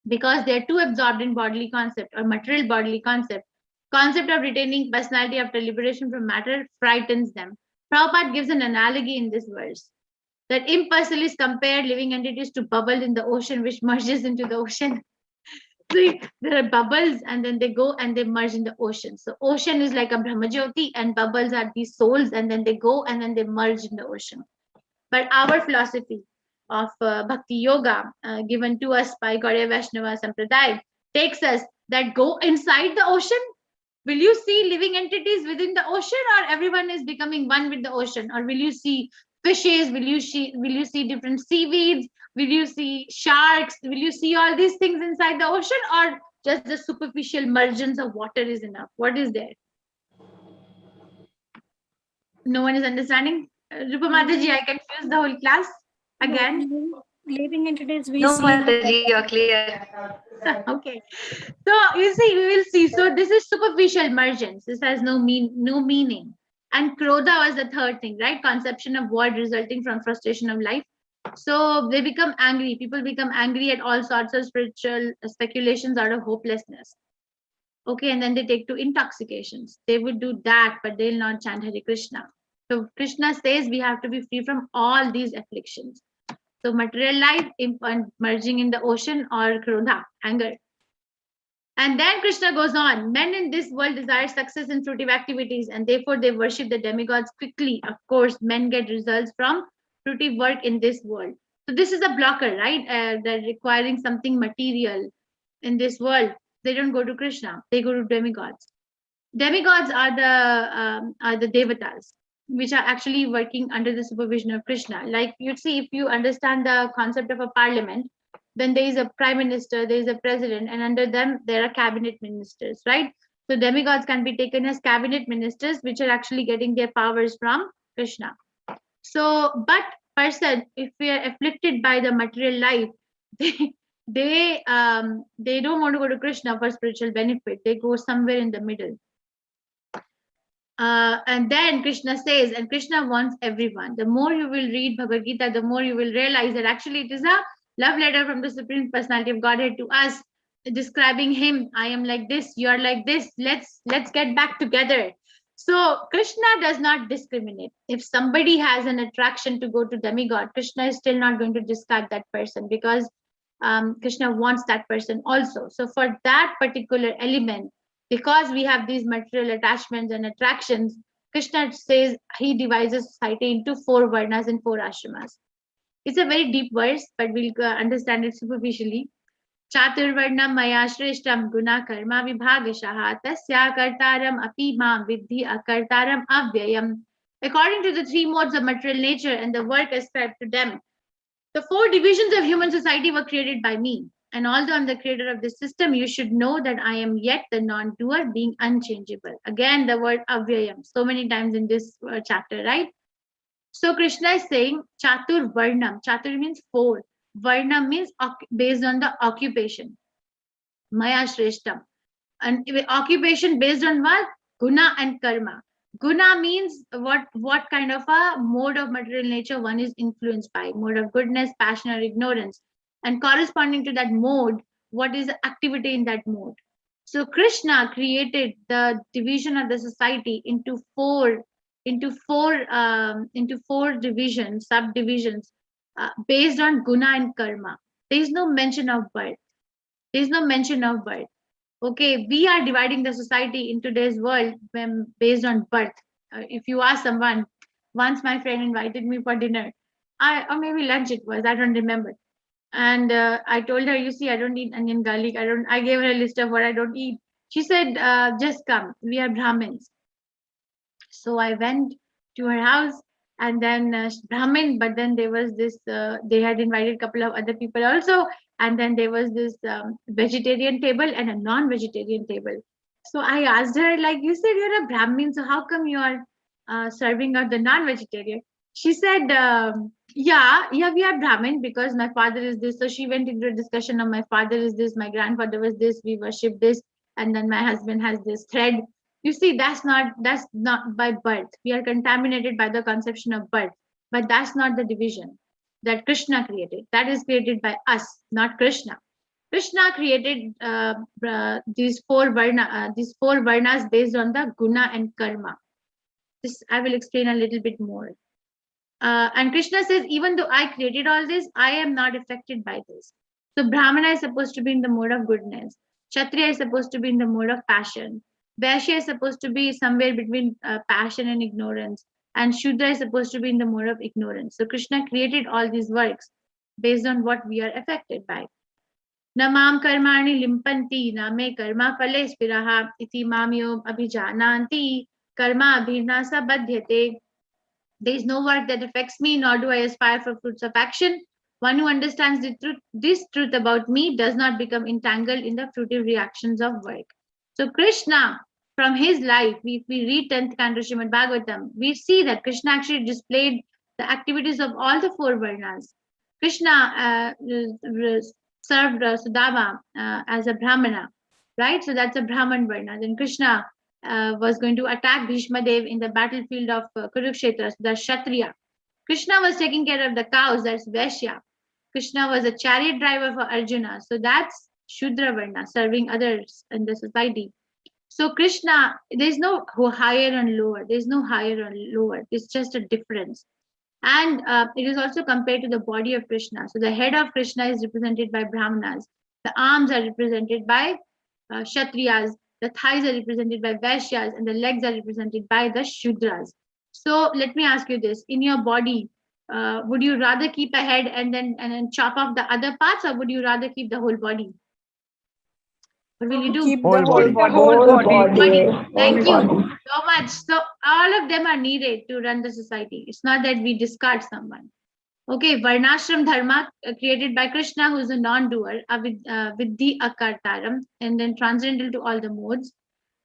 Because they're too absorbed in bodily concept or material bodily concept. Concept of retaining personality after liberation from matter frightens them. Prabhupada gives an analogy in this verse that impersonalists compare living entities to bubbles in the ocean, which merges into the ocean. So there are bubbles and then they go and they merge in the ocean. So ocean is like a Brahmajyoti and bubbles are these souls and then they go and then they merge in the ocean. But our philosophy of Bhakti Yoga given to us by Gaudiya Vaishnava Sampradaya takes us that go inside the ocean. Will you see living entities within the ocean, or everyone is becoming one with the ocean? Or will you see fishes? Will you see different seaweeds? Will you see sharks? Will you see all these things inside the ocean, or just the superficial margins of water is enough? What is there? No one is understanding? Rupa Mataji, I confused the whole class again. Living entities we No, see. Mataji, you're clear. Okay. So you see, we will see. So this is superficial mergence. This has no meaning. And krodha was the third thing, right? Conception of void resulting from frustration of life. So they become angry. People become angry at all sorts of spiritual speculations out of hopelessness. Okay, and then they take to intoxications. They would do that, but they'll not chant Hare Krishna. So Krishna says we have to be free from all these afflictions. So material life, merging in the ocean, or krodha, anger. And then Krishna goes on, men in this world desire success in fruitive activities and therefore they worship the demigods quickly. Of course, men get results from fruitive work in this world. So this is a blocker, right? They're requiring something material in this world. They don't go to Krishna, they go to demigods. Demigods are the devatas, which are actually working under the supervision of Krishna. Like you'd see, if you understand the concept of a parliament, then there is a prime minister, there is a president, and under them there are cabinet ministers, right? So demigods can be taken as cabinet ministers, which are actually getting their powers from Krishna. So, but person, if we are afflicted by the material life, they don't want to go to Krishna for spiritual benefit. They go somewhere in the middle. And then Krishna says, and Krishna wants everyone. The more you will read Bhagavad Gita, the more you will realize that actually it is a love letter from the Supreme Personality of Godhead to us, describing him. I am like this, you are like this. Let's get back together. So Krishna does not discriminate. If somebody has an attraction to go to demigod, Krishna is still not going to discard that person, because Krishna wants that person also. So for that particular element, because we have these material attachments and attractions, Krishna says he divides society into 4 varnas and 4 ashramas. It's a very deep verse, but we'll understand it superficially. Chaturvarnam maya shreshtam guna karma vibhagashaha tasya kartaram api mam vidhi akartaram avyayam. According to the 3 modes of material nature and the work ascribed to them, the 4 divisions of human society were created by me. And although I'm the creator of this system, you should know that I am yet the non-doer, being unchangeable. Again, the word avyayam, so many times in this chapter, right? So Krishna is saying Chatur Varnam. Chatur means 4. Varnam means based on the occupation. Maya Shreshtam. And occupation based on what? Guna and karma. Guna means what kind of a mode of material nature one is influenced by. Mode of goodness, passion, or ignorance. And corresponding to that mode, what is the activity in that mode? So Krishna created the division of the society into four divisions, subdivisions, based on guna and karma. There is no mention of birth. There is no mention of birth. Okay, we are dividing the society in today's world based on birth. If you ask someone, once my friend invited me for dinner, or maybe lunch it was, I don't remember. And I told her, you see, I don't eat onion, garlic. I gave her a list of what I don't eat. She said, just come. We are Brahmins. So I went to her house, and then Brahmin, but then there was this, they had invited a couple of other people also. And then there was this vegetarian table and a non-vegetarian table. So I asked her, like, you said you're a Brahmin, so how come you are serving out the non-vegetarian? She said, yeah, we are Brahmin because my father is this. So she went into a discussion of my father is this, my grandfather was this, we worship this, and then my husband has this thread. You see, that's not by birth. We are contaminated by the conception of birth, but that's not the division that Krishna created. That is created by us, not Krishna. Krishna created these four varnas based on the guna and karma. This I will explain a little bit more. And Krishna says, even though I created all this, I am not affected by this. So Brahmana is supposed to be in the mode of goodness. Kshatriya is supposed to be in the mode of passion. Vaishya is supposed to be somewhere between passion and ignorance. And Shudra is supposed to be in the mode of ignorance. So Krishna created all these works based on what we are affected by. Namam karmani limpanti, name karma phale spiraha, iti mamyo abhijananti, karma abhinasa badhyate. There is no work that affects me, nor do I aspire for fruits of action. One who understands this truth about me does not become entangled in the fruitive reactions of work. So Krishna, from his life, if we read 10th Canto Srimad Bhagavatam, we see that Krishna actually displayed the activities of all the four varnas. Krishna served Sudama as a Brahmana, right? So that's a Brahman varna. Then Krishna was going to attack Bhishma Dev in the battlefield of Kurukshetra, so that's Kshatriya. Krishna was taking care of the cows, that's Vaishya. Krishna was a chariot driver for Arjuna, so that's Shudra Varna, serving others in the society. So Krishna, there's no higher and lower, there's no higher and lower, it's just a difference. And it is also compared to the body of Krishna. So the head of Krishna is represented by Brahmanas, the arms are represented by Kshatriyas, the thighs are represented by Vaishyas, and the legs are represented by the Shudras. So let me ask you this, in your body, would you rather keep a head and then chop off the other parts, or would you rather keep the whole body? What will you do? Keep Whole the whole body. body. Thank you so much. So all of them are needed to run the society. It's not that we discard someone. Okay, Varnashram Dharma created by Krishna, who is a non-doer, Vidhi Akartaram, and then transcendental to all the modes,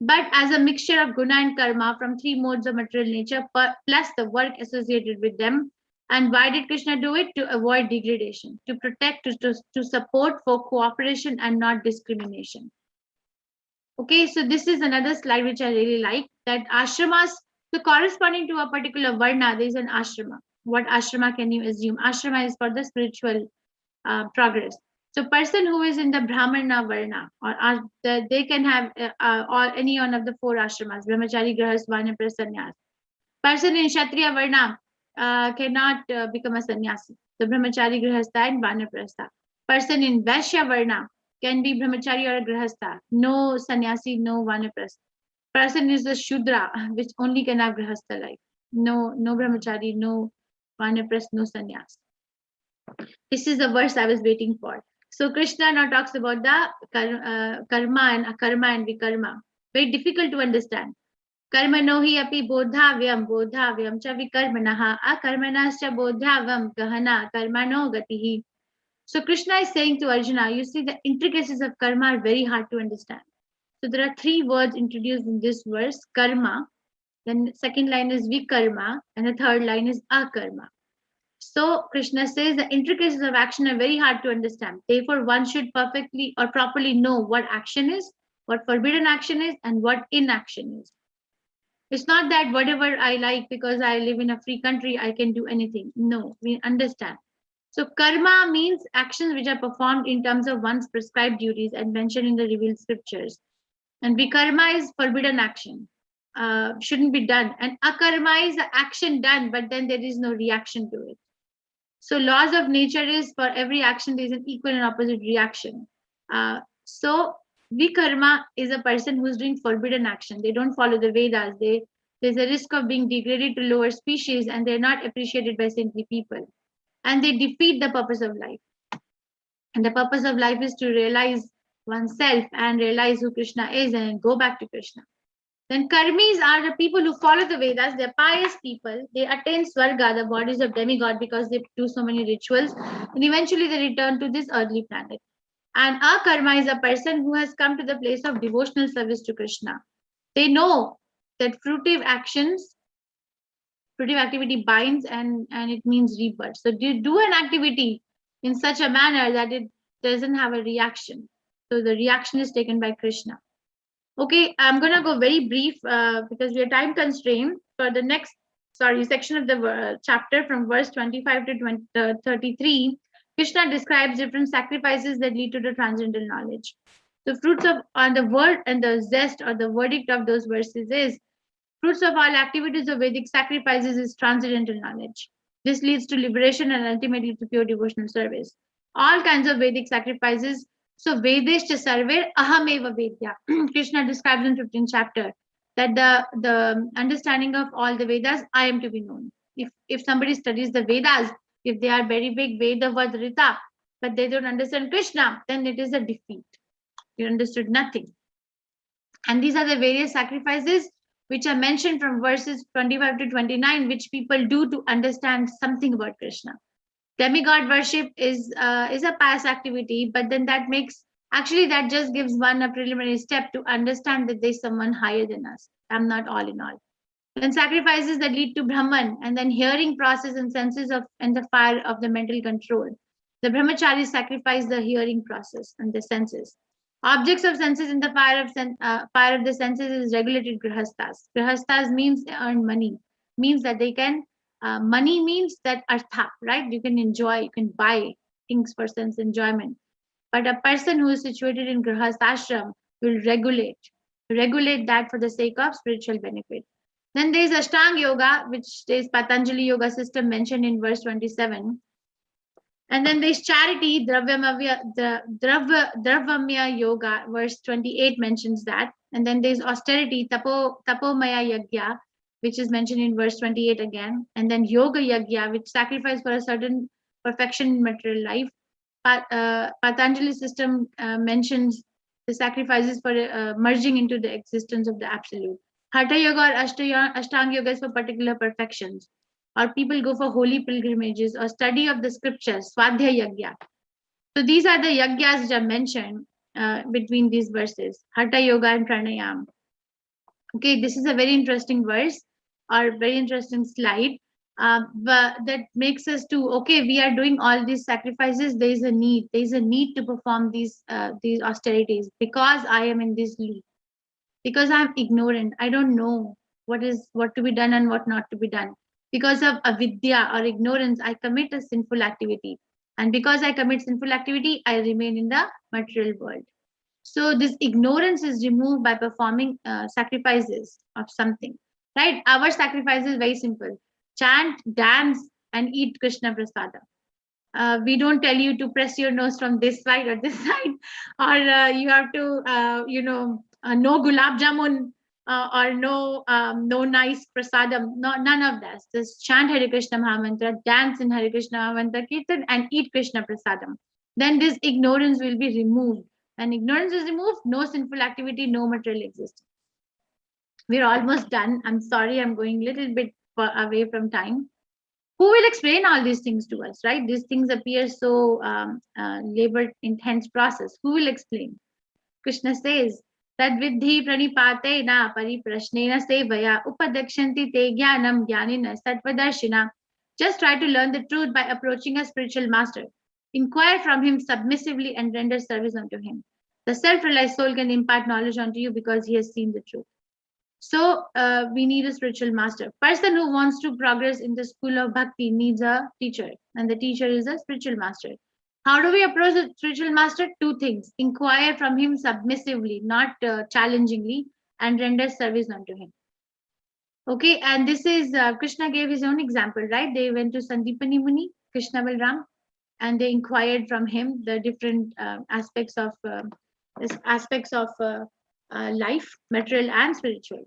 but as a mixture of guna and karma from three modes of material nature, plus the work associated with them. And why did Krishna do it? To avoid degradation, to protect, to support, for cooperation and not discrimination. Okay, so this is another slide which I really like, that ashramas, so corresponding to a particular varna, there is an ashrama. What ashrama can you assume? Ashrama is for the spiritual progress. So person who is in the Brahmana varna, or they can have or any one of the four ashramas, Brahmachari, Grahastha, Vanaprastha, Sannyas. Person in Kshatriya varna cannot become a sannyasi. The Brahmachari, Grahastha, and Vanaprastha. Person in Vaishya varna can be Brahmachari or a Grahastha. No sannyasi, no Vanaprastha. Person is a Shudra, which only can have Grahastha life. No Brahmachari, no Vanaprastha, no sannyas. This is the verse I was waiting for. So Krishna now talks about the karma and akarma and vikarma. Very difficult to understand. Karmano hi api bodhavyam cha vikarmanaha akarmanascha bodhavam gahana karmano gatihi. So Krishna is saying to Arjuna, you see, the intricacies of karma are very hard to understand. So there are three words introduced in this verse: karma, then the second line is vikarma, and the third line is akarma. So Krishna says the intricacies of action are very hard to understand. Therefore, one should perfectly or properly know what action is, what forbidden action is, and what inaction is. It's not that whatever I like, because I live in a free country, I can do anything. No, we understand. So karma means actions which are performed in terms of one's prescribed duties and mentioned in the revealed scriptures. And vikarma is forbidden action, shouldn't be done. And akarma is the action done, but then there is no reaction to it. So laws of nature is, for every action there is an equal and opposite reaction. So vikarma is a person who is doing forbidden action. They don't follow the Vedas. There's a risk of being degraded to lower species, and they're not appreciated by saintly people. and they defeat the purpose of life. And the purpose of life is to realize oneself and realize who Krishna is and go back to Krishna. Then karmis are the people who follow the Vedas. They're pious people. They attain Swarga, the bodies of demigod, because they do so many rituals. And eventually they return to this earthly planet. And a karma is a person who has come to the place of devotional service to Krishna. They know that fruitive activity binds and it means rebirth. So do an activity in such a manner that it doesn't have a reaction. So the reaction is taken by Krishna. Okay, I'm going to go very brief because we are time constrained for the next, section of the chapter from verse 25 to 33. Krishna describes different sacrifices that lead to the transcendental knowledge. The fruits of the word and the zest or the verdict of those verses is fruits of all activities of Vedic sacrifices is transcendental knowledge. This leads to liberation and ultimately to pure devotional service. All kinds of Vedic sacrifices. So Vedeshcha Sarver Ahameva Vedya. Krishna describes in 15th chapter that the understanding of all the Vedas, I am to be known. If somebody studies the Vedas, if they are very big Veda Vadrita, but they don't understand Krishna, then it is a defeat. You understood nothing. And these are the various sacrifices which are mentioned from verses 25 to 29, which people do to understand something about Krishna. Demigod worship is a pious activity, but then that just gives one a preliminary step to understand that there's someone higher than us. I'm not all in all. Then sacrifices that lead to Brahman, and then hearing process and senses and the fire of the mental control. The brahmacharis sacrifice the hearing process and the senses. Objects of senses in the fire of the senses is regulated grihastas. Grihastas means they earn money, means that they can. Money means that artha, right? You can enjoy, you can buy things for sense enjoyment. But a person who is situated in grihastashram will regulate that for the sake of spiritual benefit. Then there is Ashtanga Yoga, which is Patanjali Yoga system mentioned in verse 27. And then there's charity, Dravamya Yoga, verse 28 mentions that. And then there's austerity, Tapomaya Yagya, which is mentioned in verse 28 again. And then Yoga Yagya, which sacrifice for a certain perfection in material life. Patanjali system mentions the sacrifices for merging into the existence of the absolute. Hatha Yoga or Ashtanga Yoga is for particular perfections. Or people go for holy pilgrimages or study of the scriptures, Swadhyaya Yagya. So these are the yagyas which are mentioned between these verses, Hatha Yoga and Pranayam. Okay, this is a very interesting verse or very interesting slide. But that makes us to, okay, we are doing all these sacrifices. There is a need to perform these austerities because I am in this league. Because I'm ignorant, I don't know what to be done and what not to be done. Because of avidya or ignorance, I commit a sinful activity. And because I commit sinful activity, I remain in the material world. So this ignorance is removed by performing sacrifices of something, right? Our sacrifice is very simple. Chant, dance, and eat Krishna Prasada. We don't tell you to press your nose from this side or this side, or you have to, no gulab jamun, or no nice prasadam. No, none of that. Just chant Hare Krishna Mahamantra, dance in Hare Krishna Mahamantra Kirtan, and eat Krishna Prasadam. Then this ignorance will be removed. When ignorance is removed, no sinful activity, no material existence. We're almost done. I'm sorry, I'm going a little bit away from time. Who will explain all these things to us, right? These things appear so labor-intense process. Who will explain? Krishna says, Tadvidhi pranipatena pariprashnena sevaya upadakshanti te jnanam jnanina sattvadarshina. Just try to learn the truth by approaching a spiritual master. Inquire from him submissively and render service unto him. The self-realized soul can impart knowledge unto you because he has seen the truth. So we need a spiritual master. Person who wants to progress in the school of bhakti needs a teacher, and the teacher is a spiritual master. How do we approach the spiritual master? Two things. Inquire from him submissively, not challengingly, and render service unto him. Okay, and this is, Krishna gave his own example, right? They went to Sandipani Muni, Krishna Balram, and they inquired from him the different aspects of life, material and spiritual.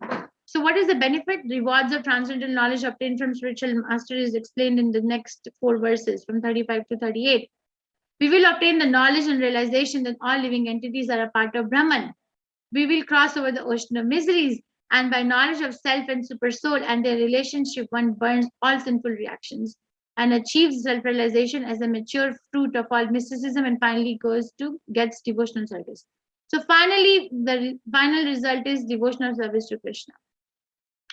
So what is the benefit? Rewards of transcendental knowledge obtained from spiritual master is explained in the next 4 verses from 35 to 38. We will obtain the knowledge and realization that all living entities are a part of Brahman. We will cross over the ocean of miseries, and by knowledge of self and supersoul and their relationship, one burns all sinful reactions and achieves self-realization as a mature fruit of all mysticism, and finally gets devotional service. So finally, the final result is devotional service to Krishna,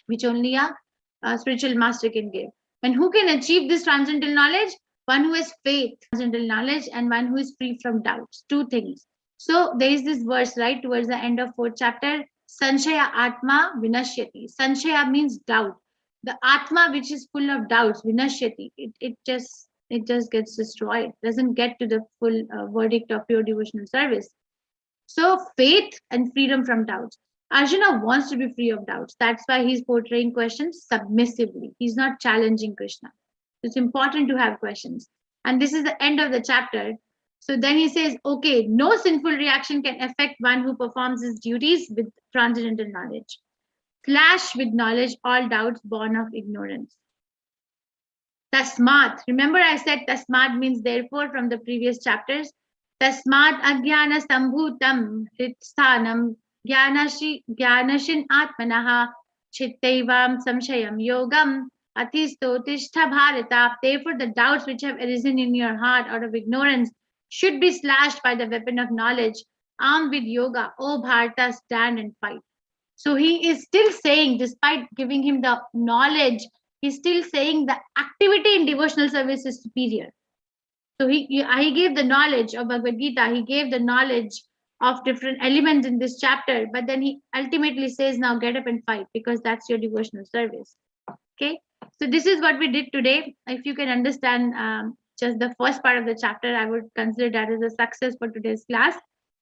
which only a spiritual master can give. And who can achieve this transcendental knowledge? One who has faith, transcendental knowledge, and one who is free from doubts. 2 things. So there is this verse right towards the end of 4th chapter. Sanshaya Atma Vinashyati. Sanshaya means doubt. The Atma which is full of doubts, Vinashyati, it just gets destroyed. Doesn't get to the full verdict of pure devotional service. So faith and freedom from doubts. Arjuna wants to be free of doubts. That's why he's portraying questions submissively. He's not challenging Krishna. It's important to have questions. And this is the end of the chapter. So then he says, okay, no sinful reaction can affect one who performs his duties with transcendental knowledge. Clash with knowledge all doubts born of ignorance. Tasmat. Remember I said tasmat means therefore from the previous chapters. Tasmat ajnana sambhutam hritsthanam jnanashin atmanaha chittaivam samshayam yogam athistotishtha bharata. Therefore the doubts which have arisen in your heart out of ignorance should be slashed by the weapon of knowledge. Armed with yoga, O Bharata, stand and fight. So he is still saying, despite giving him the knowledge, he's still saying the activity in devotional service is superior. So he gave the knowledge of Bhagavad Gita, he gave the knowledge of different elements in this chapter, but then he ultimately says, now get up and fight, because that's your devotional service. Okay, so this is what we did today. If you can understand just the first part of the chapter, I would consider that as a success for today's class.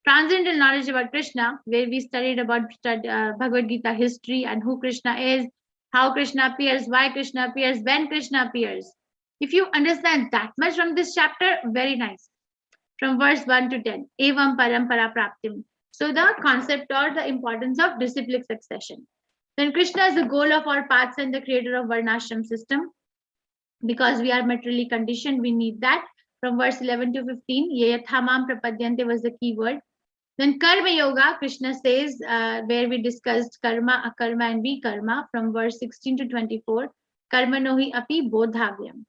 Transcendental knowledge about Krishna, where we studied about Bhagavad Gita history and who Krishna is, how Krishna appears, why Krishna appears, when Krishna appears. If you understand that much from this chapter, very nice. From verse 1 to 10, Evam Parampara Praptim. So the concept or the importance of disciplic succession. Then Krishna is the goal of our paths and the creator of Varnashram system. Because we are materially conditioned, we need that. From verse 11 to 15, Yayathamam Prapadyante was the key word. Then Karma Yoga, Krishna says, where we discussed Karma, Akarma, and Vikarma from verse 16 to 24, Karma Nohi Api Bodhavyam.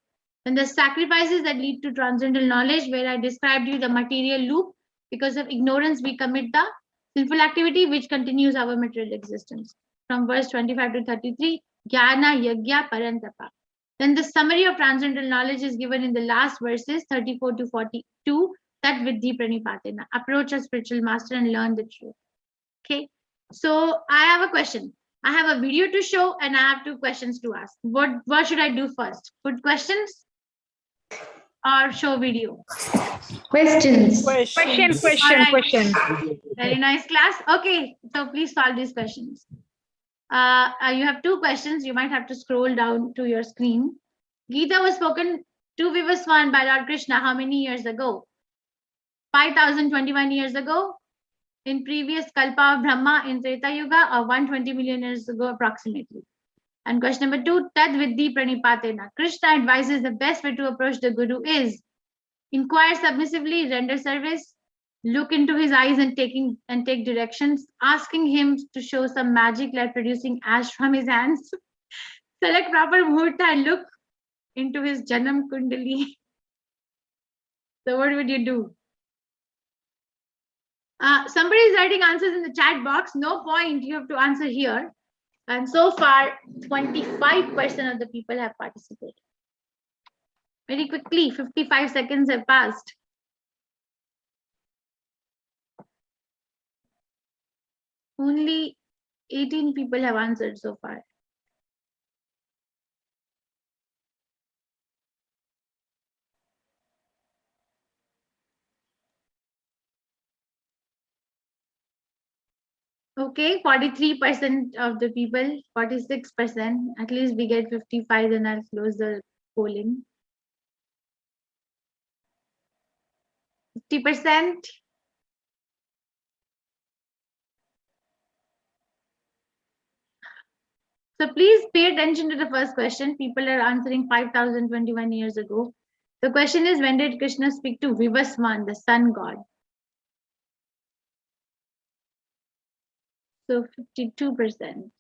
Then the sacrifices that lead to transcendental knowledge, where I described you the material loop. Because of ignorance, we commit the sinful activity which continues our material existence. From verse 25 to 33, Jnana Yagya Parantapa. Then the summary of transcendental knowledge is given in the last verses 34 to 42, that Vidhi Pranipatena. Approach a spiritual master and learn the truth. Okay, so I have a question. I have a video to show and I have 2 questions to ask. What should I do first? Put questions or show video? Questions. Question. Question. Very nice class. Okay, so please solve these questions. You have 2 questions. You might have to scroll down to your screen. Gita was spoken to Vivaswan by Lord Krishna how many years ago? 5021 years ago, in previous Kalpa of Brahma in Treta Yuga, or 120 million years ago approximately. And question number 2, Tad Vidhi Pranipatena. Krishna advises the best way to approach the Guru is inquire submissively, render service, look into his eyes and take directions, asking him to show some magic like producing ash from his hands, select proper muhurta and look into his Janam Kundali. So what would you do? Somebody is writing answers in the chat box. No point, you have to answer here. And so far, 25% of the people have participated. Very quickly, 55 seconds have passed. Only 18 people have answered so far. Okay, 43% of the people, 46%. At least we get 55, then I'll close the polling. 50%. So please pay attention to the first question. People are answering 5,021 years ago. The question is, when did Krishna speak to Vivaswan, the sun god? So 52%.